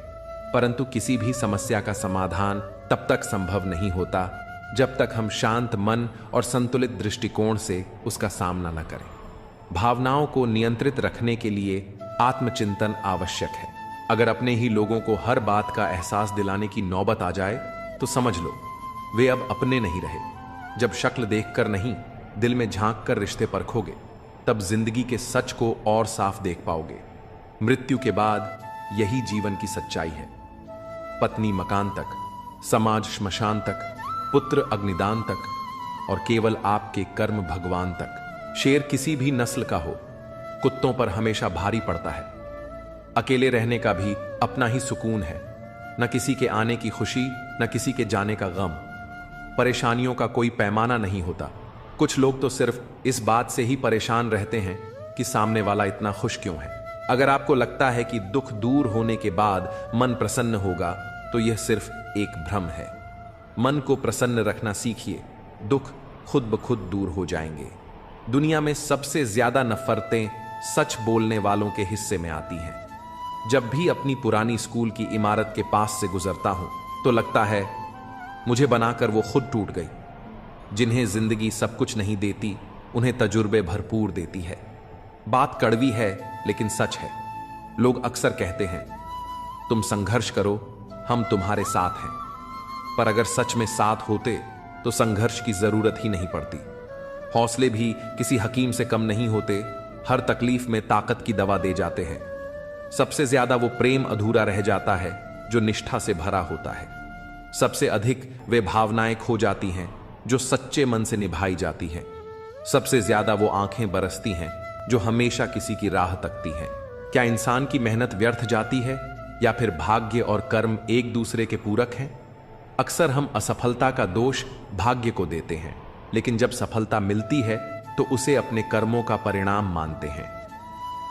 Speaker 1: परंतु किसी भी समस्या का समाधान तब तक संभव नहीं होता जब तक हम शांत मन और संतुलित दृष्टिकोण से उसका सामना न करें। भावनाओं को नियंत्रित रखने के लिए आत्मचिंतन आवश्यक है। अगर अपने ही लोगों को हर बात का एहसास दिलाने की नौबत आ जाए तो समझ लो वे अब अपने नहीं रहे। जब शक्ल देखकर नहीं, दिल में झांक कर रिश्ते परखोगे, तब जिंदगी के सच को और साफ देख पाओगे। मृत्यु के बाद यही जीवन की सच्चाई है। पत्नी मकान तक, समाज श्मशान तक, पुत्र अग्निदान तक और केवल आपके कर्म भगवान तक। शेर किसी भी नस्ल का हो, कुत्तों पर हमेशा भारी पड़ता है। अकेले रहने का भी अपना ही सुकून है, न किसी के आने की खुशी न किसी के जाने का गम। परेशानियों का कोई पैमाना नहीं होता। कुछ लोग तो सिर्फ इस बात से ही परेशान रहते हैं कि सामने वाला इतना खुश क्यों है। अगर आपको लगता है कि दुख दूर होने के बाद मन प्रसन्न होगा, तो यह सिर्फ एक भ्रम है। मन को प्रसन्न रखना सीखिए, दुख खुद ब खुद दूर हो जाएंगे। दुनिया में सबसे ज्यादा नफरतें सच बोलने वालों के हिस्से में आती हैं। जब भी अपनी पुरानी स्कूल की इमारत के पास से गुजरता हूं तो लगता है मुझे बनाकर वो खुद टूट गई। जिन्हें जिंदगी सब कुछ नहीं देती, उन्हें तजुर्बे भरपूर देती है। बात कड़वी है लेकिन सच है। लोग अक्सर कहते हैं, तुम संघर्ष करो, हम तुम्हारे साथ हैं। पर अगर सच में साथ होते तो संघर्ष की जरूरत ही नहीं पड़ती। हौसले भी किसी हकीम से कम नहीं होते, हर तकलीफ में ताकत की दवा दे जाते हैं। सबसे ज्यादा वो प्रेम अधूरा रह जाता है जो निष्ठा से भरा होता है। सबसे अधिक वे भावनाएं खो जाती हैं जो सच्चे मन से निभाई जाती हैं। सबसे ज्यादा वो आंखें बरसती हैं जो हमेशा किसी की राह तकती हैं। क्या इंसान की मेहनत व्यर्थ जाती है या फिर भाग्य और कर्म एक दूसरे के पूरक हैं? अक्सर हम असफलता का दोष भाग्य को देते हैं, लेकिन जब सफलता मिलती है तो उसे अपने कर्मों का परिणाम मानते हैं।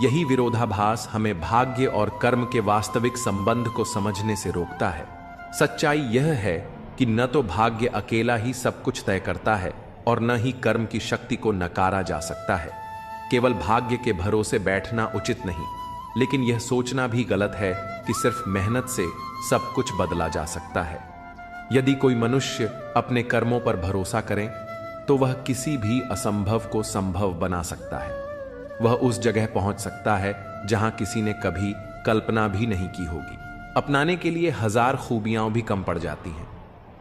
Speaker 1: यही विरोधाभास हमें भाग्य और कर्म के वास्तविक संबंध को समझने से रोकता है। सच्चाई यह है कि न तो भाग्य अकेला ही सब कुछ तय करता है और न ही कर्म की शक्ति को नकारा जा सकता है। केवल भाग्य के भरोसे बैठना उचित नहीं, लेकिन यह सोचना भी गलत है कि सिर्फ मेहनत से सब कुछ बदला जा सकता है। यदि कोई मनुष्य अपने कर्मों पर भरोसा करे तो वह किसी भी असंभव को संभव बना सकता है। वह उस जगह पहुंच सकता है जहां किसी ने कभी कल्पना भी नहीं की होगी। अपनाने के लिए हजार खूबियां भी कम पड़ जाती हैं,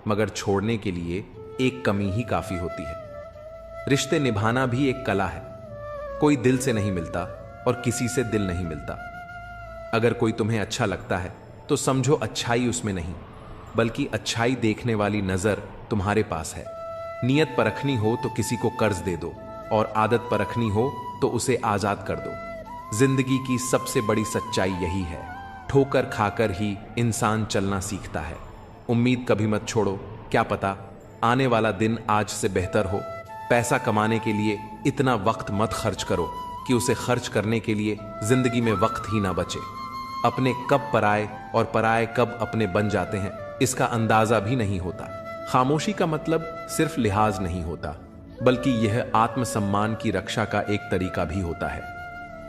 Speaker 1: मगर छोड़ने के लिए एक कमी ही काफी होती है। रिश्ते निभाना भी एक कला है। कोई दिल से नहीं मिलता और किसी से दिल नहीं मिलता। अगर कोई तुम्हें अच्छा लगता है तो समझो अच्छाई उसमें नहीं, बल्कि अच्छाई देखने वाली नजर तुम्हारे पास है। नियत परखनी हो तो किसी को कर्ज दे दो और आदत परखनी हो तो उसे आजाद कर दो। जिंदगी की सबसे बड़ी सच्चाई यही है, ठोकर खाकर ही इंसान चलना सीखता है। उम्मीद कभी मत छोड़ो, क्या पता आने वाला दिन आज से बेहतर हो। पैसा कमाने के लिए इतना वक्त मत खर्च करो कि उसे खर्च करने के लिए जिंदगी में वक्त ही ना बचे। अपने कब पराए और पराए कब अपने बन जाते हैं, इसका अंदाजा भी नहीं होता। खामोशी का मतलब सिर्फ लिहाज नहीं होता, बल्कि यह आत्मसम्मान की रक्षा का एक तरीका भी होता है।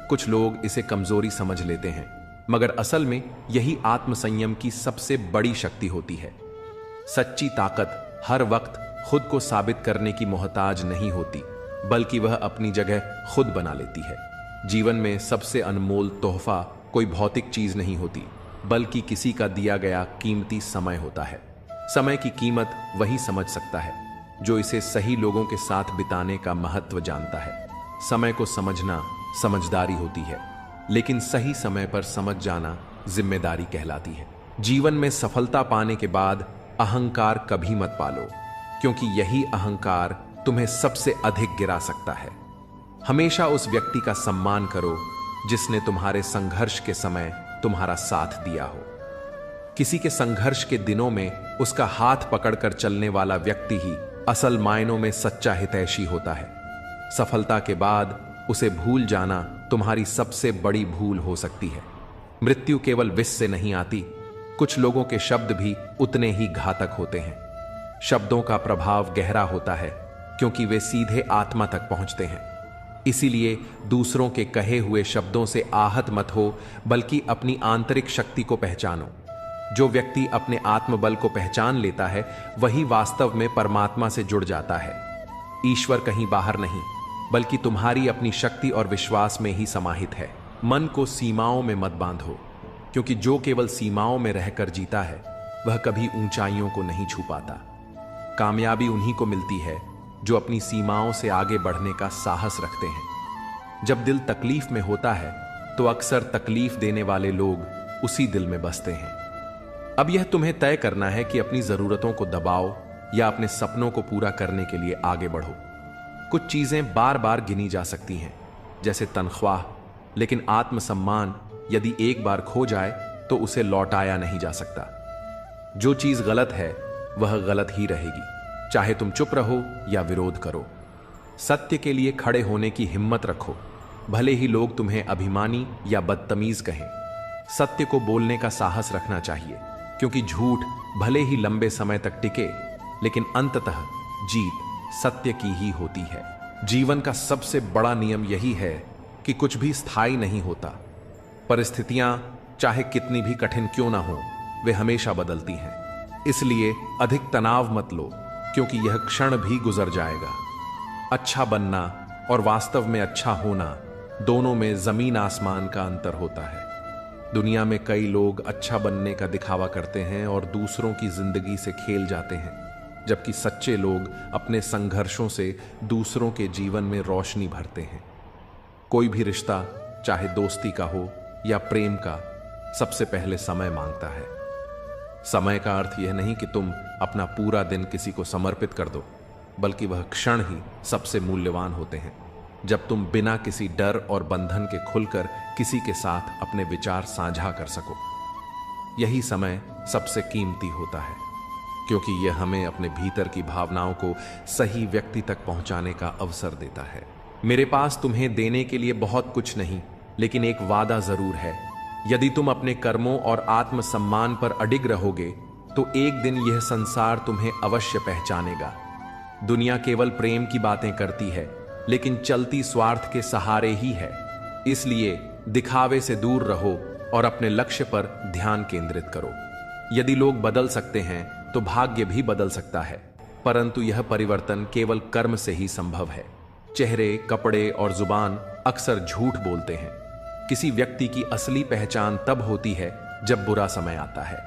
Speaker 1: कुछ लोग इसे कमजोरी समझ लेते हैं, मगर असल में यही आत्मसंयम की सबसे बड़ी शक्ति होती है। सच्ची ताकत हर वक्त खुद को साबित करने की मोहताज नहीं होती, बल्कि वह अपनी जगह खुद बना लेती है। जीवन में सबसे अनमोल तोहफा कोई भौतिक चीज नहीं होती, बल्कि किसी का दिया गया कीमती समय होता है। समय की कीमत वही समझ सकता है जो इसे सही लोगों के साथ बिताने का महत्व जानता है। समय को समझना समझदारी होती है, लेकिन सही समय पर समझ जाना जिम्मेदारी कहलाती है। जीवन में सफलता पाने के बाद अहंकार कभी मत पालो, क्योंकि यही अहंकार तुम्हें सबसे अधिक गिरा सकता है। हमेशा उस व्यक्ति का सम्मान करो जिसने तुम्हारे संघर्ष के समय तुम्हारा साथ दिया हो। किसी के संघर्ष के दिनों में उसका हाथ पकड़कर चलने वाला व्यक्ति ही असल मायनों में सच्चा हितैषी होता है। सफलता के बाद उसे भूल जाना तुम्हारी सबसे बड़ी भूल हो सकती है। मृत्यु केवल विष से नहीं आती, कुछ लोगों के शब्द भी उतने ही घातक होते हैं। शब्दों का प्रभाव गहरा होता है क्योंकि वे सीधे आत्मा तक पहुंचते हैं। इसीलिए दूसरों के कहे हुए शब्दों से आहत मत हो, बल्कि अपनी आंतरिक शक्ति को पहचानो। जो व्यक्ति अपने आत्मबल को पहचान लेता है वही वास्तव में परमात्मा से जुड़ जाता है। ईश्वर कहीं बाहर नहीं, बल्कि तुम्हारी अपनी शक्ति और विश्वास में ही समाहित है। मन को सीमाओं में मत बांधो, क्योंकि जो केवल सीमाओं में रहकर जीता है वह कभी ऊंचाइयों को नहीं छू पाता। कामयाबी उन्हीं को मिलती है जो अपनी सीमाओं से आगे बढ़ने का साहस रखते हैं। जब दिल तकलीफ में होता है तो अक्सर तकलीफ देने वाले लोग उसी दिल में बसते हैं। अब यह तुम्हें तय करना है कि अपनी जरूरतों को दबाओ या अपने सपनों को पूरा करने के लिए आगे बढ़ो। कुछ चीजें बार बार गिनी जा सकती हैं, जैसे तनख्वाह, लेकिन आत्मसम्मान यदि एक बार खो जाए तो उसे लौटाया नहीं जा सकता। जो चीज गलत है वह गलत ही रहेगी, चाहे तुम चुप रहो या विरोध करो। सत्य के लिए खड़े होने की हिम्मत रखो, भले ही लोग तुम्हें अभिमानी या बदतमीज कहें। सत्य को बोलने का साहस रखना चाहिए, क्योंकि झूठ भले ही लंबे समय तक टिके, लेकिन अंततः जीत सत्य की ही होती है। जीवन का सबसे बड़ा नियम यही है कि कुछ भी स्थायी नहीं होता। परिस्थितियां चाहे कितनी भी कठिन क्यों ना हो, वे हमेशा बदलती हैं। इसलिए अधिक तनाव मत लो, क्योंकि यह क्षण भी गुजर जाएगा। अच्छा बनना और वास्तव में अच्छा होना, दोनों में जमीन आसमान का अंतर होता है। दुनिया में कई लोग अच्छा बनने का दिखावा करते हैं और दूसरों की जिंदगी से खेल जाते हैं, जबकि सच्चे लोग अपने संघर्षों से दूसरों के जीवन में रोशनी भरते हैं। कोई भी रिश्ता, चाहे दोस्ती का हो या प्रेम का, सबसे पहले समय मांगता है। समय का अर्थ यह नहीं कि तुम अपना पूरा दिन किसी को समर्पित कर दो, बल्कि वह क्षण ही सबसे मूल्यवान होते हैं जब तुम बिना किसी डर और बंधन के खुलकर किसी के साथ अपने विचार साझा कर सको। यही समय सबसे कीमती होता है, क्योंकि यह हमें अपने भीतर की भावनाओं को सही व्यक्ति तक पहुंचाने का अवसर देता है। मेरे पास तुम्हें देने के लिए बहुत कुछ नहीं, लेकिन एक वादा जरूर है। यदि तुम अपने कर्मों और आत्मसम्मान पर अडिग रहोगे तो एक दिन यह संसार तुम्हें अवश्य पहचानेगा। दुनिया केवल प्रेम की बातें करती है, लेकिन चलती स्वार्थ के सहारे ही है। इसलिए दिखावे से दूर रहो और अपने लक्ष्य पर ध्यान केंद्रित करो। यदि लोग बदल सकते हैं तो भाग्य भी बदल सकता है, परंतु यह परिवर्तन केवल कर्म से ही संभव है। चेहरे, कपड़े और जुबान अक्सर झूठ बोलते हैं। किसी व्यक्ति की असली पहचान तब होती है जब बुरा समय आता है।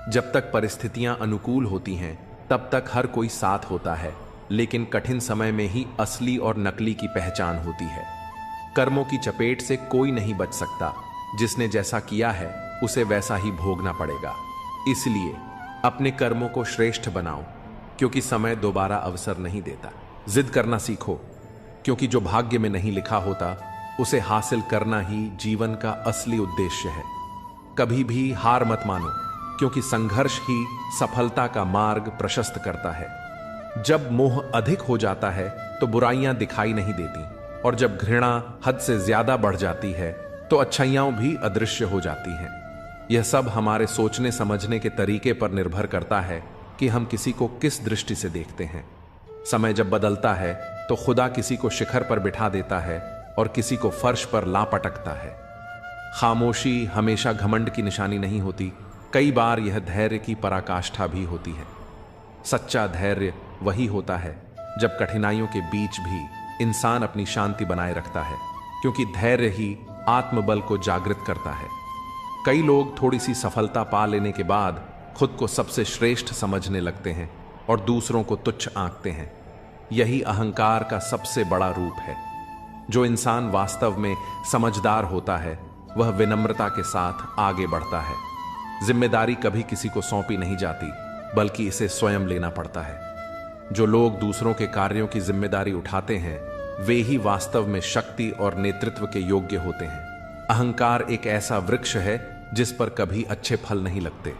Speaker 1: जब तक परिस्थितियां अनुकूल होती हैं तब तक हर कोई साथ होता है, लेकिन कठिन समय में ही असली और नकली की पहचान होती है। कर्मों की चपेट से कोई नहीं बच सकता। जिसने जैसा किया है उसे वैसा ही भोगना पड़ेगा। इसलिए अपने कर्मों को श्रेष्ठ बनाओ, क्योंकि समय दोबारा अवसर नहीं देता। जिद करना सीखो, क्योंकि जो भाग्य में नहीं लिखा होता उसे हासिल करना ही जीवन का असली उद्देश्य है। कभी भी हार मत मानो, क्योंकि संघर्ष ही सफलता का मार्ग प्रशस्त करता है। जब मोह अधिक हो जाता है तो बुराइयां दिखाई नहीं देती, और जब घृणा हद से ज्यादा बढ़ जाती है तो अच्छाइयां भी अदृश्य हो जाती हैं। यह सब हमारे सोचने समझने के तरीके पर निर्भर करता है कि हम किसी को किस दृष्टि से देखते हैं। समय जब बदलता है तो खुदा किसी को शिखर पर बिठा देता है और किसी को फर्श पर ला पटकता है। खामोशी हमेशा घमंड की निशानी नहीं होती, कई बार यह धैर्य की पराकाष्ठा भी होती है। सच्चा धैर्य वही होता है जब कठिनाइयों के बीच भी इंसान अपनी शांति बनाए रखता है, क्योंकि धैर्य ही आत्मबल को जागृत करता है। कई लोग थोड़ी सी सफलता पा लेने के बाद खुद को सबसे श्रेष्ठ समझने लगते हैं और दूसरों को तुच्छ आंकते हैं। यही अहंकार का सबसे बड़ा रूप है। जो इंसान वास्तव में समझदार होता है वह विनम्रता के साथ आगे बढ़ता है। जिम्मेदारी कभी किसी को सौंपी नहीं जाती, बल्कि इसे स्वयं लेना पड़ता है। जो लोग दूसरों के कार्यों की जिम्मेदारी उठाते हैं वे ही वास्तव में शक्ति और नेतृत्व के योग्य होते हैं। अहंकार एक ऐसा वृक्ष है जिस पर कभी अच्छे फल नहीं लगते।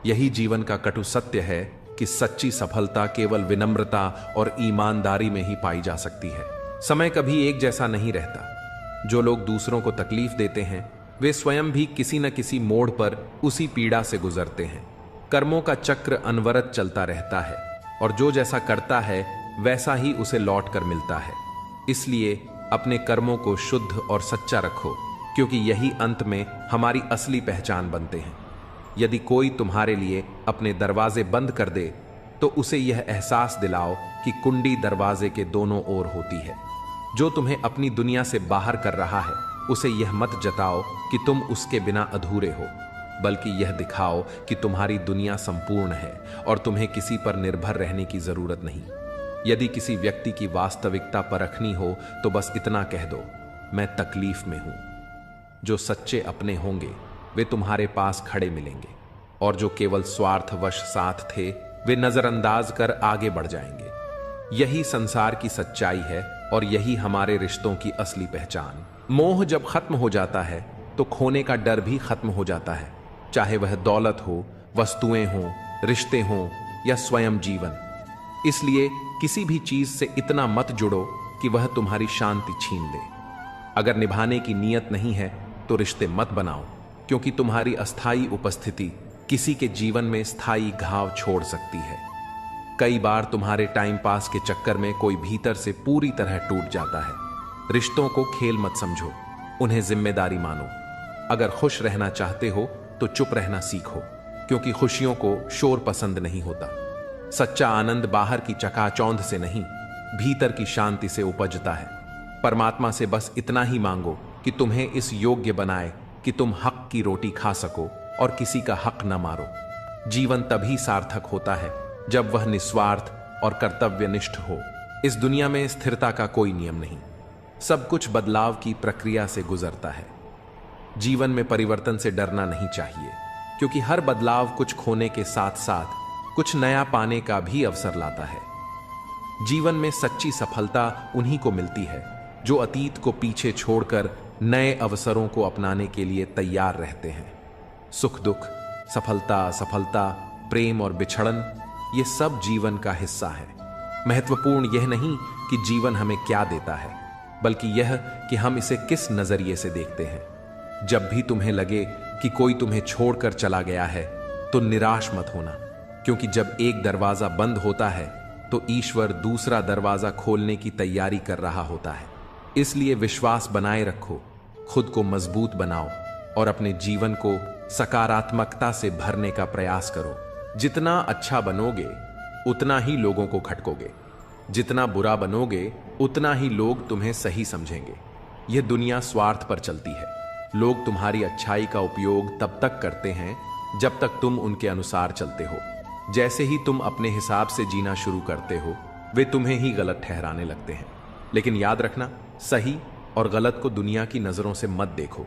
Speaker 1: यही जीवन का कटु सत्य है कि सच्ची सफलता केवल विनम्रता और ईमानदारी में ही पाई जा सकती है। समय कभी एक जैसा नहीं रहता। जो लोग दूसरों को तकलीफ देते हैं वे स्वयं भी किसी न किसी मोड़ पर उसी पीड़ा से गुजरते हैं। कर्मों का चक्र अनवरत चलता रहता है और जो जैसा करता है वैसा ही उसे लौट कर मिलता है। इसलिए अपने कर्मों को शुद्ध और सच्चा रखो, क्योंकि यही अंत में हमारी असली पहचान बनते हैं। यदि कोई तुम्हारे लिए अपने दरवाजे बंद कर दे तो उसे यह एहसास दिलाओ कि कुंडी दरवाजे के दोनों ओर होती है। जो तुम्हें अपनी दुनिया से बाहर कर रहा है उसे यह मत जताओ कि तुम उसके बिना अधूरे हो, बल्कि यह दिखाओ कि तुम्हारी दुनिया संपूर्ण है और तुम्हें किसी पर निर्भर रहने की जरूरत नहीं। यदि किसी व्यक्ति की वास्तविकता परखनी हो तो बस इतना कह दो, मैं तकलीफ में हूं। जो सच्चे अपने होंगे वे तुम्हारे पास खड़े मिलेंगे और जो केवल स्वार्थवश साथ थे वे नजरअंदाज कर आगे बढ़ जाएंगे। यही संसार की सच्चाई है और यही हमारे रिश्तों की असली पहचान। मोह जब खत्म हो जाता है तो खोने का डर भी खत्म हो जाता है, चाहे वह दौलत हो, वस्तुएं हों, रिश्ते हों या स्वयं जीवन। इसलिए किसी भी चीज से इतना मत जुड़ो कि वह तुम्हारी शांति छीन ले। अगर निभाने की नीयत नहीं है तो रिश्ते मत बनाओ, क्योंकि तुम्हारी अस्थायी उपस्थिति किसी के जीवन में स्थायी घाव छोड़ सकती है। कई बार तुम्हारे टाइम पास के चक्कर में कोई भीतर से पूरी तरह टूट जाता है। रिश्तों को खेल मत समझो, उन्हें जिम्मेदारी मानो। अगर खुश रहना चाहते हो तो चुप रहना सीखो, क्योंकि खुशियों को शोर पसंद नहीं होता। सच्चा आनंद बाहर की चकाचौंध से नहीं, भीतर की शांति से उपजता है। परमात्मा से बस इतना ही मांगो कि तुम्हें इस योग्य बनाए कि तुम हक की रोटी खा सको और किसी का हक न मारो। जीवन तभी सार्थक होता है जब वह निस्वार्थ और कर्तव्यनिष्ठ हो। इस दुनिया में स्थिरता का कोई नियम नहीं, सब कुछ बदलाव की प्रक्रिया से गुजरता है। जीवन में परिवर्तन से डरना नहीं चाहिए, क्योंकि हर बदलाव कुछ खोने के साथ साथ कुछ नया पाने का भी अवसर लाता है। जीवन में सच्ची सफलता उन्हीं को मिलती है जो अतीत को पीछे छोड़कर नए अवसरों को अपनाने के लिए तैयार रहते हैं। सुख दुख, सफलता असफलता, प्रेम और बिछड़न, ये सब जीवन का हिस्सा है। महत्वपूर्ण यह नहीं कि जीवन हमें क्या देता है, बल्कि यह कि हम इसे किस नजरिए से देखते हैं। जब भी तुम्हें लगे कि कोई तुम्हें छोड़कर चला गया है तो निराश मत होना, क्योंकि जब एक दरवाजा बंद होता है तो ईश्वर दूसरा दरवाजा खोलने की तैयारी कर रहा होता है। इसलिए विश्वास बनाए रखो, खुद को मजबूत बनाओ और अपने जीवन को सकारात्मकता से भरने का प्रयास करो। जितना अच्छा बनोगे उतना ही लोगों को खटकोगे, जितना बुरा बनोगे उतना ही लोग तुम्हें सही समझेंगे। यह दुनिया स्वार्थ पर चलती है। लोग तुम्हारी अच्छाई का उपयोग तब तक करते हैं जब तक तुम उनके अनुसार चलते हो। जैसे ही तुम अपने हिसाब से जीना शुरू करते हो वे तुम्हें ही गलत ठहराने लगते हैं। लेकिन याद रखना, सही और गलत को दुनिया की नजरों से मत देखो,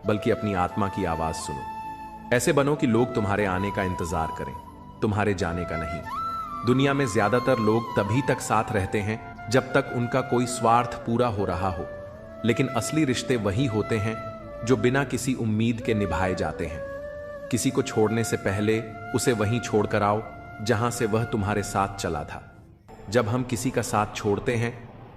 Speaker 1: बल्कि अपनी आत्मा की आवाज सुनो। ऐसे बनो कि लोग तुम्हारे आने का इंतजार करें, तुम्हारे जाने का नहीं। दुनिया में ज्यादातर लोग तभी तक साथ रहते हैं जब तक उनका कोई स्वार्थ पूरा हो रहा हो, लेकिन असली रिश्ते वही होते हैं जो बिना किसी उम्मीद के निभाए जाते हैं। किसी को छोड़ने से पहले उसे वहीं छोड़कर आओ जहां से वह तुम्हारे साथ चला था। जब हम किसी का साथ छोड़ते हैं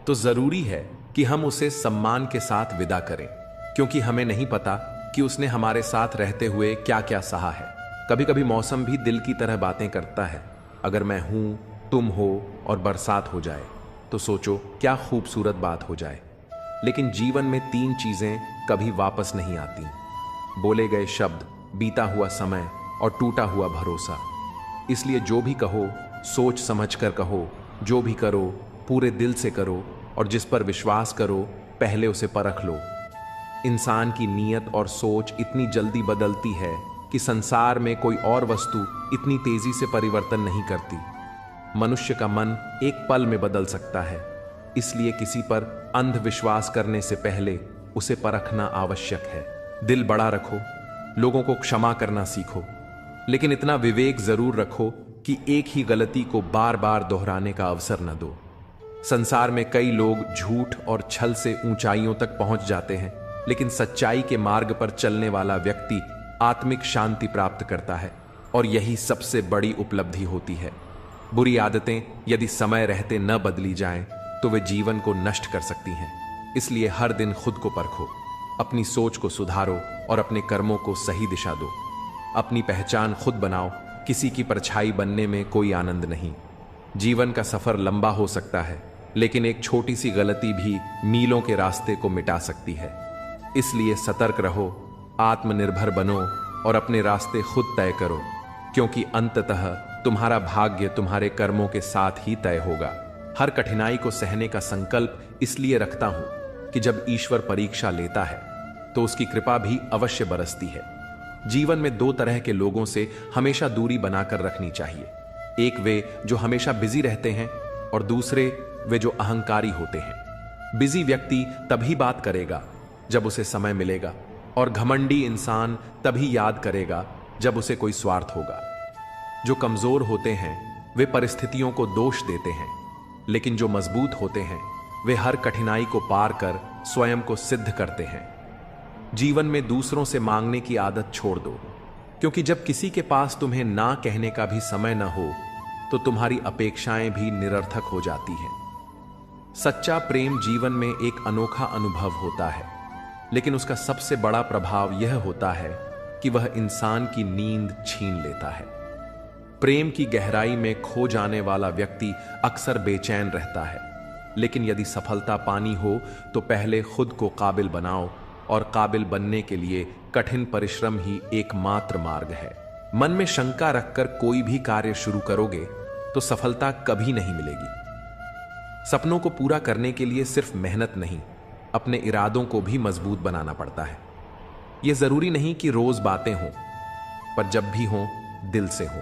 Speaker 1: तो जरूरी है कि हम उसे सम्मान के साथ विदा करें, क्योंकि हमें नहीं पता कि उसने हमारे साथ रहते हुए क्या क्या सहा है। कभी कभी मौसम भी दिल की तरह बातें करता है। अगर मैं हूं, तुम हो और बरसात हो जाए तो सोचो क्या खूबसूरत बात हो जाए। लेकिन जीवन में 3 चीजें कभी वापस नहीं आती: बोले गए शब्द, बीता हुआ समय और टूटा हुआ भरोसा। इसलिए जो भी कहो सोच समझ कर कहो, जो भी करो पूरे दिल से करो और जिस पर विश्वास करो पहले उसे परख लो। इंसान की नीयत और सोच इतनी जल्दी बदलती है कि संसार में कोई और वस्तु इतनी तेजी से परिवर्तन नहीं करती। मनुष्य का मन एक पल में बदल सकता है, इसलिए किसी पर अंधविश्वास करने से पहले उसे परखना आवश्यक है। दिल बड़ा रखो, लोगों को क्षमा करना सीखो, लेकिन इतना विवेक जरूर रखो कि एक ही गलती को बार बार दोहराने का अवसर न दो। संसार में कई लोग झूठ और छल से ऊंचाइयों तक पहुंच जाते हैं, लेकिन सच्चाई के मार्ग पर चलने वाला व्यक्ति आत्मिक शांति प्राप्त करता है, और यही सबसे बड़ी उपलब्धि होती है। बुरी आदतें यदि समय रहते न बदली जाएं, तो वे जीवन को नष्ट कर सकती हैं। इसलिए हर दिन खुद को परखो, अपनी सोच को सुधारो और अपने कर्मों को सही दिशा दो। अपनी पहचान खुद बनाओ, किसी की परछाई बनने में कोई आनंद नहीं। जीवन का सफर लंबा हो सकता है, लेकिन एक छोटी सी गलती भी मीलों के रास्ते को मिटा सकती है। इसलिए सतर्क रहो, आत्मनिर्भर बनो और अपने रास्ते खुद तय करो, क्योंकि अंततः तुम्हारा भाग्य तुम्हारे कर्मों के साथ ही तय होगा। हर कठिनाई को सहने का संकल्प इसलिए रखता हूं कि जब ईश्वर परीक्षा लेता है तो उसकी कृपा भी अवश्य बरसती है। जीवन में दो तरह के लोगों से हमेशा दूरी बनाकर रखनी चाहिए। एक वे जो हमेशा बिजी रहते हैं, और दूसरे वे जो अहंकारी होते हैं। बिजी व्यक्ति तभी बात करेगा जब उसे समय मिलेगा, और घमंडी इंसान तभी याद करेगा जब उसे कोई स्वार्थ होगा। जो कमजोर होते हैं वे परिस्थितियों को दोष देते हैं, लेकिन जो मजबूत होते हैं वे हर कठिनाई को पार कर स्वयं को सिद्ध करते हैं। जीवन में दूसरों से मांगने की आदत छोड़ दो, क्योंकि जब किसी के पास तुम्हें ना कहने का भी समय न हो, तो तुम्हारी अपेक्षाएं भी निरर्थक हो जाती हैं। सच्चा प्रेम जीवन में एक अनोखा अनुभव होता है, लेकिन उसका सबसे बड़ा प्रभाव यह होता है कि वह इंसान की नींद छीन लेता है। प्रेम की गहराई में खो जाने वाला व्यक्ति अक्सर बेचैन रहता है, लेकिन यदि सफलता पानी हो तो पहले खुद को काबिल बनाओ, और काबिल बनने के लिए कठिन परिश्रम ही एकमात्र मार्ग है। मन में शंका रखकर कोई भी कार्य शुरू करोगे तो सफलता कभी नहीं मिलेगी। सपनों को पूरा करने के लिए सिर्फ मेहनत नहीं, अपने इरादों को भी मजबूत बनाना पड़ता है। यह जरूरी नहीं कि रोज बातें हों, पर जब भी हों दिल से हो।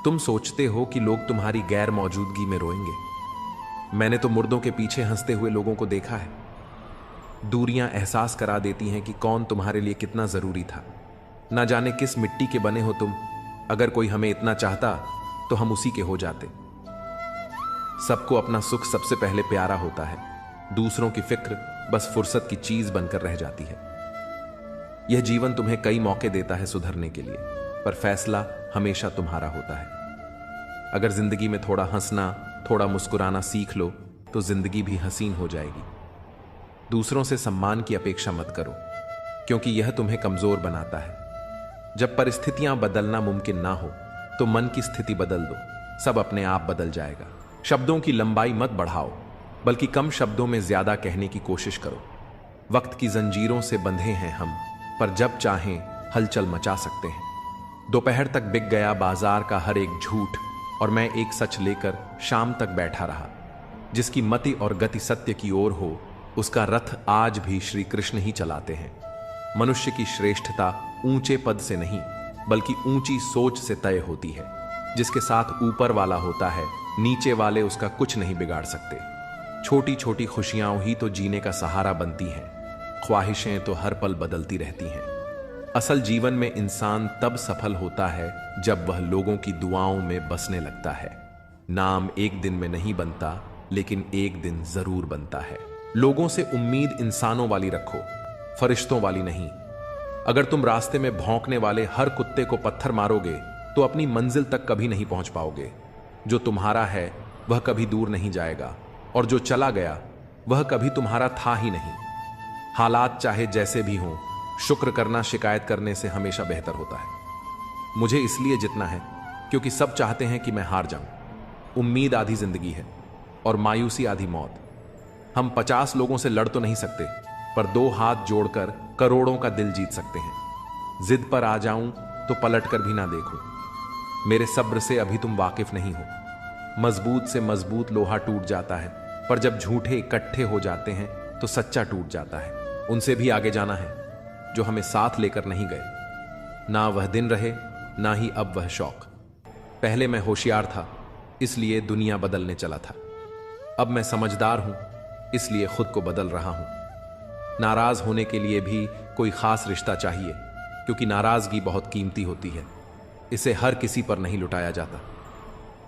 Speaker 1: तुम सोचते हो कि लोग तुम्हारी गैर मौजूदगी में रोएंगे। मैंने तो मुर्दों के पीछे हंसते हुए लोगों को देखा है। दूरियां एहसास करा देती हैं कि कौन तुम्हारे लिए कितना जरूरी था। ना जाने किस मिट्टी के बने हो तुम। अगर कोई हमें इतना चाहता तो हम उसी के हो जाते। सबको अपना सुख सबसे पहले प्यारा होता है, दूसरों की फिक्र बस फुर्सत की चीज बनकर रह जाती है। यह जीवन तुम्हें कई मौके देता है सुधरने के लिए, पर फैसला हमेशा तुम्हारा होता है। अगर जिंदगी में थोड़ा हंसना, थोड़ा मुस्कुराना सीख लो तो जिंदगी भी हसीन हो जाएगी। दूसरों से सम्मान की अपेक्षा मत करो, क्योंकि यह तुम्हें कमजोर बनाता है। जब परिस्थितियां बदलना मुमकिन ना हो तो मन की स्थिति बदल दो, सब अपने आप बदल जाएगा। शब्दों की लंबाई मत बढ़ाओ, बल्कि कम शब्दों में ज्यादा कहने की कोशिश करो। वक्त की जंजीरों से बंधे हैं हम, पर जब चाहें हलचल मचा सकते हैं। दोपहर तक बिक गया बाजार का हर एक झूठ, और मैं एक सच लेकर शाम तक बैठा रहा। जिसकी मति और गति सत्य की ओर हो, उसका रथ आज भी श्री कृष्ण ही चलाते हैं। मनुष्य की श्रेष्ठता ऊंचे पद से नहीं, बल्कि ऊंची सोच से तय होती है। जिसके साथ ऊपर वाला होता है, नीचे वाले उसका कुछ नहीं बिगाड़ सकते। छोटी छोटी खुशियां ही तो जीने का सहारा बनती हैं। ख्वाहिशें तो हर पल बदलती रहती हैं। असल जीवन में इंसान तब सफल होता है जब वह लोगों की दुआओं में बसने लगता है। नाम एक दिन में नहीं बनता, लेकिन एक दिन जरूर बनता है। लोगों से उम्मीद इंसानों वाली रखो, फरिश्तों वाली नहीं। अगर तुम रास्ते में भौंकने वाले हर कुत्ते को पत्थर मारोगे तो अपनी मंजिल तक कभी नहीं पहुंच पाओगे। जो तुम्हारा है वह कभी दूर नहीं जाएगा, और जो चला गया वह कभी तुम्हारा था ही नहीं। हालात चाहे जैसे भी हों, शुक्र करना शिकायत करने से हमेशा बेहतर होता है। मुझे इसलिए जितना है क्योंकि सब चाहते हैं कि मैं हार जाऊं। उम्मीद आधी जिंदगी है और मायूसी आधी मौत। हम 50 लोगों से लड़ तो नहीं सकते, पर 2 हाथ जोड़कर करोड़ों का दिल जीत सकते हैं। जिद पर आ जाऊं तो पलट कर भी ना देखो। मेरे सब्र से अभी तुम वाकिफ नहीं हो। मजबूत से मजबूत लोहा टूट जाता है, पर जब झूठे इकट्ठे हो जाते हैं तो सच्चा टूट जाता है। उनसे भी आगे जाना है जो हमें साथ लेकर नहीं गए। ना वह दिन रहे, ना ही अब वह शौक। पहले मैं होशियार था, इसलिए दुनिया बदलने चला था। अब मैं समझदार हूं, इसलिए खुद को बदल रहा हूं। नाराज होने के लिए भी कोई खास रिश्ता चाहिए, क्योंकि नाराजगी बहुत कीमती होती है। इसे हर किसी पर नहीं लुटाया जाता।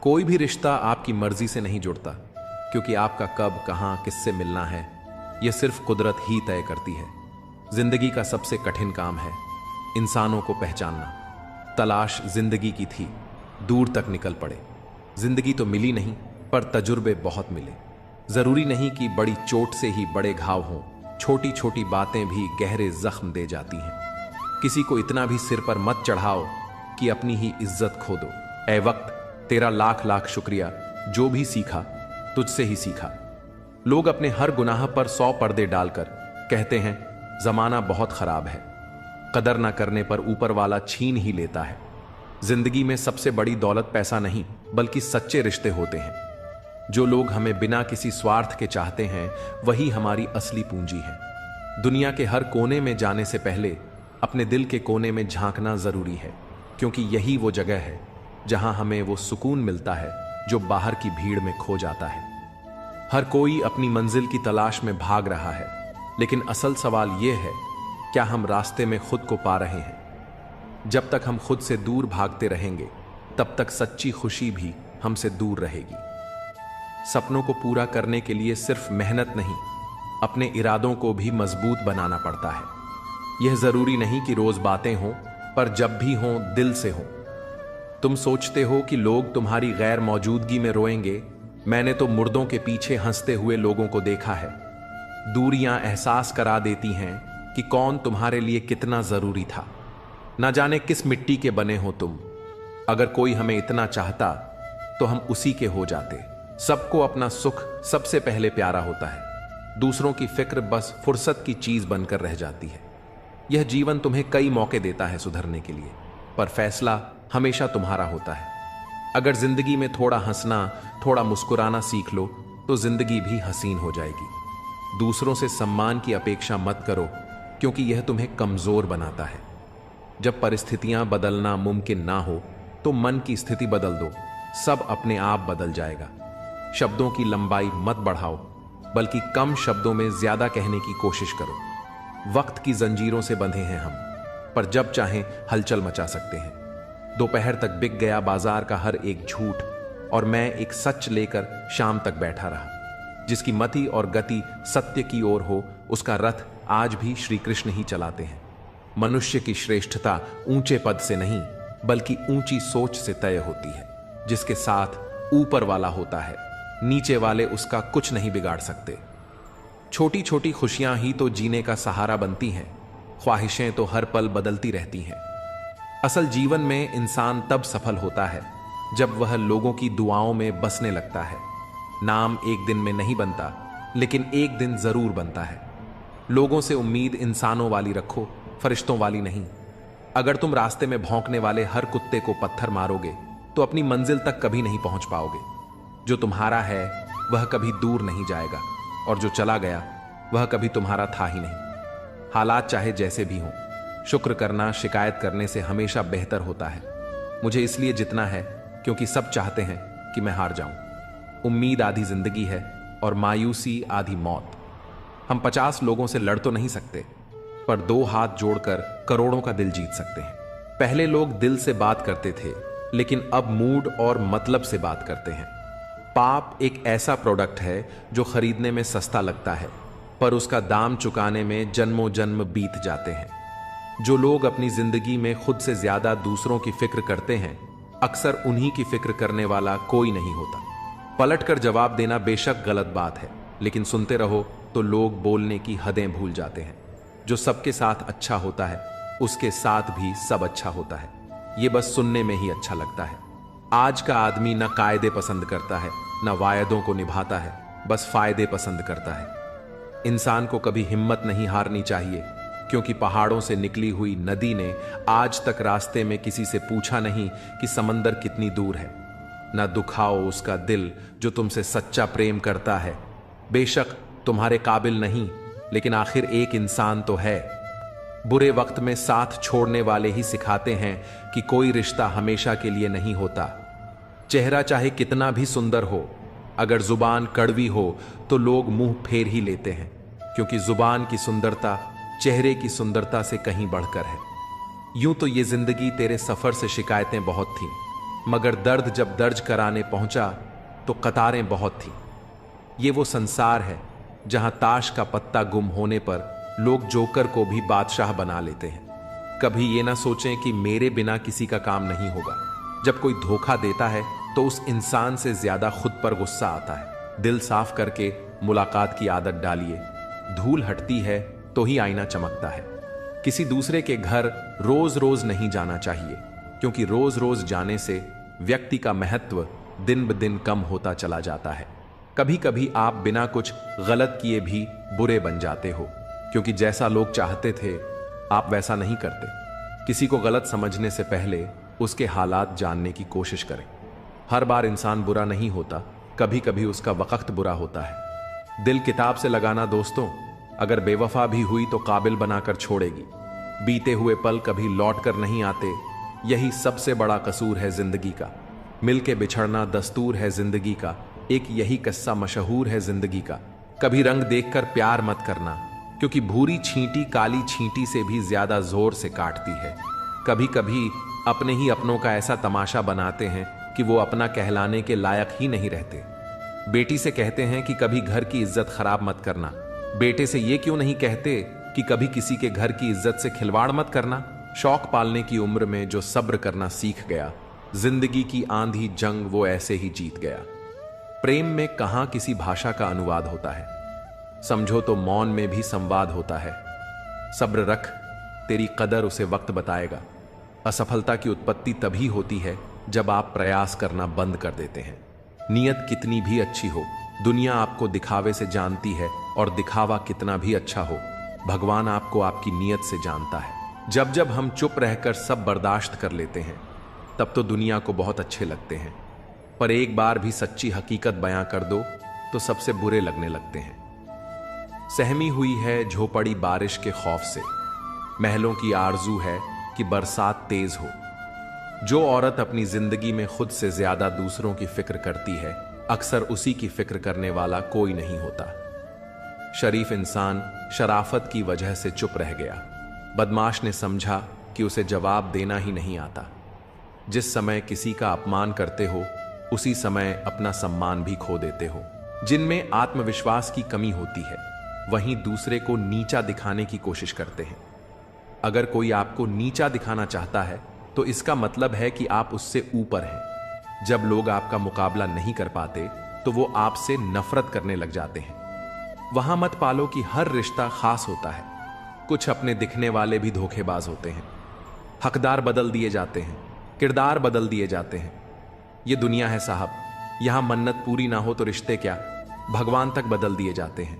Speaker 1: कोई भी रिश्ता आपकी मर्जी से नहीं जुड़ता, क्योंकि आपका कब, कहां, किससे मिलना है यह सिर्फ कुदरत ही तय करती है। जिंदगी का सबसे कठिन काम है इंसानों को पहचानना। तलाश जिंदगी की थी, दूर तक निकल पड़े। जिंदगी तो मिली नहीं, पर तजुर्बे बहुत मिले। जरूरी नहीं कि बड़ी चोट से ही बड़े घाव हों, छोटी छोटी बातें भी गहरे जख्म दे जाती हैं। किसी को इतना भी सिर पर मत चढ़ाओ कि अपनी ही इज्जत खो दो। ए वक्त, तेरा लाख लाख शुक्रिया, जो भी सीखा तुझसे ही सीखा। लोग अपने हर गुनाह पर 100 पर्दे डालकर कहते हैं जमाना बहुत खराब है। कदर ना करने पर ऊपर वाला छीन ही लेता है। जिंदगी में सबसे बड़ी दौलत पैसा नहीं, बल्कि सच्चे रिश्ते होते हैं। जो लोग हमें बिना किसी स्वार्थ के चाहते हैं, वही हमारी असली पूंजी है। दुनिया के हर कोने में जाने से पहले अपने दिल के कोने में झांकना जरूरी है, क्योंकि यही वो जगह है जहां हमें वो सुकून मिलता है जो बाहर की भीड़ में खो जाता है। हर कोई अपनी मंजिल की तलाश में भाग रहा है, लेकिन असल सवाल यह है, क्या हम रास्ते में खुद को पा रहे हैं? जब तक हम खुद से दूर भागते रहेंगे, तब तक सच्ची खुशी भी हमसे दूर रहेगी। सपनों को पूरा करने के लिए सिर्फ मेहनत नहीं, अपने इरादों को भी मजबूत बनाना पड़ता है। यह जरूरी नहीं कि रोज बातें हों, पर जब भी हों दिल से हों। तुम सोचते हो कि लोग तुम्हारी गैर मौजूदगी में रोएंगे, मैंने तो मुर्दों के पीछे हंसते हुए लोगों को देखा है। दूरियां एहसास करा देती हैं कि कौन तुम्हारे लिए कितना जरूरी था। ना जाने किस मिट्टी के बने हो तुम। अगर कोई हमें इतना चाहता तो हम उसी के हो जाते। सबको अपना सुख सबसे पहले प्यारा होता है। दूसरों की फिक्र बस फुर्सत की चीज बनकर रह जाती है। यह जीवन तुम्हें कई मौके देता है सुधरने के लिए, पर फैसला हमेशा तुम्हारा होता है। अगर जिंदगी में थोड़ा हंसना, थोड़ा मुस्कुराना सीख लो, तो जिंदगी भी हसीन हो जाएगी। दूसरों से सम्मान की अपेक्षा मत करो, क्योंकि यह तुम्हें कमजोर बनाता है। जब परिस्थितियां बदलना मुमकिन ना हो, तो मन की स्थिति बदल दो, सब अपने आप बदल जाएगा। शब्दों की लंबाई मत बढ़ाओ, बल्कि कम शब्दों में ज्यादा कहने की कोशिश करो। वक्त की जंजीरों से बंधे हैं हम, पर जब चाहें हलचल मचा सकते हैं। दोपहर तक बिक गया बाजार का हर एक झूठ, और मैं एक सच लेकर शाम तक बैठा रहा। जिसकी मति और गति सत्य की ओर हो, उसका रथ आज भी श्री कृष्ण ही चलाते हैं। मनुष्य की श्रेष्ठता ऊंचे पद से नहीं, बल्कि ऊंची सोच से तय होती है। जिसके साथ ऊपर वाला होता है, नीचे वाले उसका कुछ नहीं बिगाड़ सकते। छोटी छोटी खुशियां ही तो जीने का सहारा बनती हैं। ख्वाहिशें तो हर पल बदलती रहती हैं। असल जीवन में इंसान तब सफल होता है जब वह लोगों की दुआओं में बसने लगता है। नाम एक दिन में नहीं बनता, लेकिन एक दिन जरूर बनता है। लोगों से उम्मीद इंसानों वाली रखो, फरिश्तों वाली नहीं। अगर तुम रास्ते में भौंकने वाले हर कुत्ते को पत्थर मारोगे, तो अपनी मंजिल तक कभी नहीं पहुंच पाओगे। जो तुम्हारा है वह कभी दूर नहीं जाएगा, और जो चला गया वह कभी तुम्हारा था ही नहीं। हालात चाहे जैसे भी हों, शुक्र करना शिकायत करने से हमेशा बेहतर होता है। मुझे इसलिए जितना है क्योंकि सब चाहते हैं कि मैं हार जाऊं। उम्मीद आधी जिंदगी है और मायूसी आधी मौत। हम 50 लोगों से लड़ तो नहीं सकते, पर 2 हाथ जोड़कर करोड़ों का दिल जीत सकते हैं। पहले लोग दिल से बात करते थे, लेकिन अब मूड और मतलब से बात करते हैं। पाप एक ऐसा प्रोडक्ट है जो खरीदने में सस्ता लगता है, पर उसका दाम चुकाने में जन्मों जन्म बीत जाते हैं। जो लोग अपनी जिंदगी में खुद से ज्यादा दूसरों की फिक्र करते हैं, अक्सर उन्हीं की फिक्र करने वाला कोई नहीं होता। पलटकर जवाब देना बेशक गलत बात है, लेकिन सुनते रहो तो लोग बोलने की हदें भूल जाते हैं। जो सबके साथ अच्छा होता है, उसके साथ भी सब अच्छा होता है। ये बस सुनने में ही अच्छा लगता है। आज का आदमी न कायदे पसंद करता है, न वायदों को निभाता है, बस फायदे पसंद करता है। इंसान को कभी हिम्मत नहीं हारनी चाहिए, क्योंकि पहाड़ों से निकली हुई नदी ने आज तक रास्ते में किसी से पूछा नहीं कि समंदर कितनी दूर है। न दुखाओ उसका दिल जो तुमसे सच्चा प्रेम करता है। बेशक तुम्हारे काबिल नहीं, लेकिन आखिर एक इंसान तो है। बुरे वक्त में साथ छोड़ने वाले ही सिखाते हैं कि कोई रिश्ता हमेशा के लिए नहीं होता। चेहरा चाहे कितना भी सुंदर हो, अगर जुबान कड़वी हो तो लोग मुंह फेर ही लेते हैं, क्योंकि जुबान की सुंदरता चेहरे की सुंदरता से कहीं बढ़कर है। यूं तो ये जिंदगी तेरे सफर से शिकायतें बहुत थीं, मगर दर्द जब दर्ज कराने पहुंचा तो कतारें बहुत थीं। ये वो संसार है जहां ताश का पत्ता गुम होने पर लोग जोकर को भी बादशाह बना लेते हैं। कभी ये ना सोचें कि मेरे बिना किसी का काम नहीं होगा। जब कोई धोखा देता है तो उस इंसान से ज्यादा खुद पर गुस्सा आता है। दिल साफ करके मुलाकात की आदत डालिए। धूल हटती है तो ही आईना चमकता है। किसी दूसरे के घर रोज रोज नहीं जाना चाहिए, क्योंकि रोज रोज जाने से व्यक्ति का महत्व दिन ब दिन कम होता चला जाता है। कभी कभी आप बिना कुछ गलत किए भी बुरे बन जाते हो, क्योंकि जैसा लोग चाहते थे आप वैसा नहीं करते। किसी को गलत समझने से पहले उसके हालात जानने की कोशिश करें। हर बार इंसान बुरा नहीं होता, कभी कभी उसका वक्त बुरा होता है। दिल किताब से लगाना दोस्तों, अगर बेवफा भी हुई तो काबिल बनाकर छोड़ेगी। बीते हुए पल कभी लौट कर नहीं आते, यही सबसे बड़ा कसूर है जिंदगी का। मिलके बिछड़ना दस्तूर है जिंदगी का, एक यही किस्सा मशहूर है जिंदगी का। कभी रंग देखकर प्यार मत करना, क्योंकि भूरी छींटी काली छींटी से भी ज्यादा जोर से काटती है। कभी कभी अपने ही अपनों का ऐसा तमाशा बनाते हैं कि वो अपना कहलाने के लायक ही नहीं रहते। बेटी से कहते हैं कि कभी घर की इज्जत खराब मत करना। बेटे से ये क्यों नहीं कहते कि कभी किसी के घर की इज्जत से खिलवाड़ मत करना। शौक पालने की उम्र में जो सब्र करना सीख गया, जिंदगी की आंधी जंग वो ऐसे ही जीत गया। प्रेम में कहां किसी भाषा का अनुवाद होता है, समझो तो मौन में भी संवाद होता है। सब्र रख, तेरी कदर उसे वक्त बताएगा। असफलता की उत्पत्ति तभी होती है जब आप प्रयास करना बंद कर देते हैं। नियत कितनी भी अच्छी हो, दुनिया आपको दिखावे से जानती है, और दिखावा कितना भी अच्छा हो, भगवान आपको आपकी नियत से जानता है। जब जब हम चुप रहकर सब बर्दाश्त कर लेते हैं, तब तो दुनिया को बहुत अच्छे लगते हैं, पर एक बार भी सच्ची हकीकत बयां कर दो तो सबसे बुरे लगने लगते हैं। सहमी हुई है झोपड़ी बारिश के खौफ से, महलों की आरजू है कि बरसात तेज हो। जो औरत अपनी जिंदगी में खुद से ज्यादा दूसरों की फिक्र करती है, अक्सर उसी की फिक्र करने वाला कोई नहीं होता। शरीफ इंसान शराफत की वजह से चुप रह गया। बदमाश ने समझा कि उसे जवाब देना ही नहीं आता। जिस समय किसी का अपमान करते हो, उसी समय अपना सम्मान भी खो देते हो। जिनमें आत्मविश्वास की कमी होती है, वहीं दूसरे को नीचा दिखाने की कोशिश करते हैं। अगर कोई आपको नीचा दिखाना चाहता है तो इसका मतलब है कि आप उससे ऊपर हैं। जब लोग आपका मुकाबला नहीं कर पाते तो वो आपसे नफरत करने लग जाते हैं। वहां मत पालो कि हर रिश्ता खास होता है। कुछ अपने दिखने वाले भी धोखेबाज होते हैं। हकदार बदल दिए जाते हैं, किरदार बदल दिए जाते हैं। ये दुनिया है साहब, यहां मन्नत पूरी ना हो तो रिश्ते क्या, भगवान तक बदल दिए जाते हैं।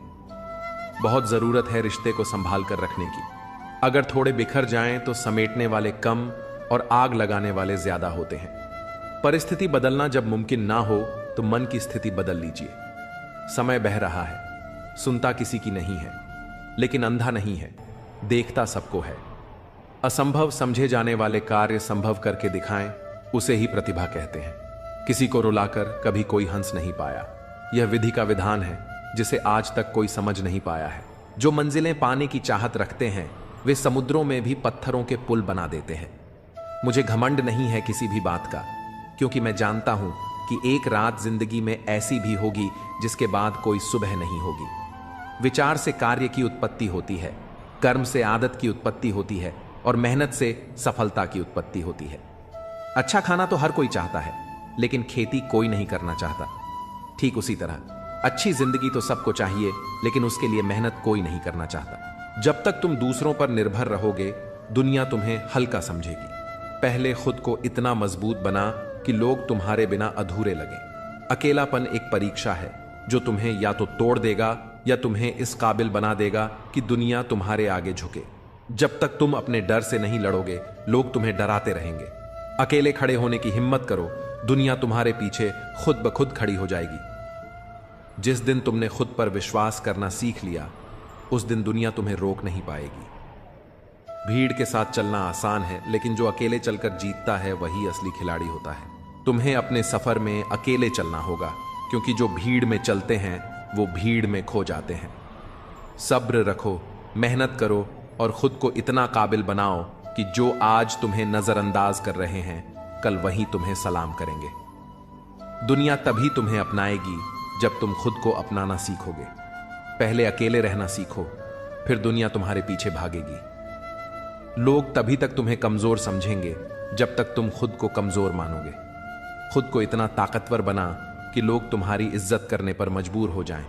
Speaker 1: बहुत जरूरत है रिश्ते को संभाल कर रखने की। अगर थोड़े बिखर जाएं तो समेटने वाले कम और आग लगाने वाले ज्यादा होते हैं। परिस्थिति बदलना जब मुमकिन ना हो तो मन की स्थिति बदल लीजिए। समय बह रहा है, सुनता किसी की नहीं है, लेकिन अंधा नहीं है, देखता सबको है। असंभव समझे जाने वाले कार्य संभव करके दिखाएं, उसे ही प्रतिभा कहते हैं। किसी को रुलाकर कभी कोई हंस नहीं पाया। यह विधि का विधान है जिसे आज तक कोई समझ नहीं पाया है। जो मंजिलें पाने की चाहत रखते हैं, वे समुद्रों में भी पत्थरों के पुल बना देते हैं। मुझे घमंड नहीं है किसी भी बात का, क्योंकि मैं जानता हूं कि एक रात जिंदगी में ऐसी भी होगी जिसके बाद कोई सुबह नहीं होगी। विचार से कार्य की उत्पत्ति होती है, कर्म से आदत की उत्पत्ति होती है, और मेहनत से सफलता की उत्पत्ति होती है। अच्छा खाना तो हर कोई चाहता है, लेकिन खेती कोई नहीं करना चाहता। ठीक उसी तरह अच्छी जिंदगी तो सबको चाहिए, लेकिन उसके लिए मेहनत कोई नहीं करना चाहता। जब तक तुम दूसरों पर निर्भर रहोगे, दुनिया तुम्हें हल्का समझेगी। पहले खुद को इतना मजबूत बना कि लोग तुम्हारे बिना अधूरे लगें। अकेलापन एक परीक्षा है जो तुम्हें या तो तोड़ देगा या तुम्हें इस काबिल बना देगा कि दुनिया तुम्हारे आगे झुके। जब तक तुम अपने डर से नहीं लड़ोगे, लोग तुम्हें डराते रहेंगे। अकेले खड़े होने की हिम्मत करो, दुनिया तुम्हारे पीछे खुद ब खुद खड़ी हो जाएगी। जिस दिन तुमने खुद पर विश्वास करना सीख लिया, उस दिन दुनिया तुम्हें रोक नहीं पाएगी। भीड़ के साथ चलना आसान है, लेकिन जो अकेले चलकर जीतता है वही असली खिलाड़ी होता है। तुम्हें अपने सफर में अकेले चलना होगा, क्योंकि जो भीड़ में चलते हैं वो भीड़ में खो जाते हैं। सब्र रखो, मेहनत करो और खुद को इतना काबिल बनाओ कि जो आज तुम्हें नजरअंदाज कर रहे हैं कल वही तुम्हें सलाम करेंगे। दुनिया तभी तुम्हें अपनाएगी जब तुम खुद को अपनाना सीखोगे। पहले अकेले रहना सीखो, फिर दुनिया तुम्हारे पीछे भागेगी। लोग तभी तक तुम्हें कमजोर समझेंगे जब तक तुम खुद को कमजोर मानोगे। खुद को इतना ताकतवर बना कि लोग तुम्हारी इज्जत करने पर मजबूर हो जाएं।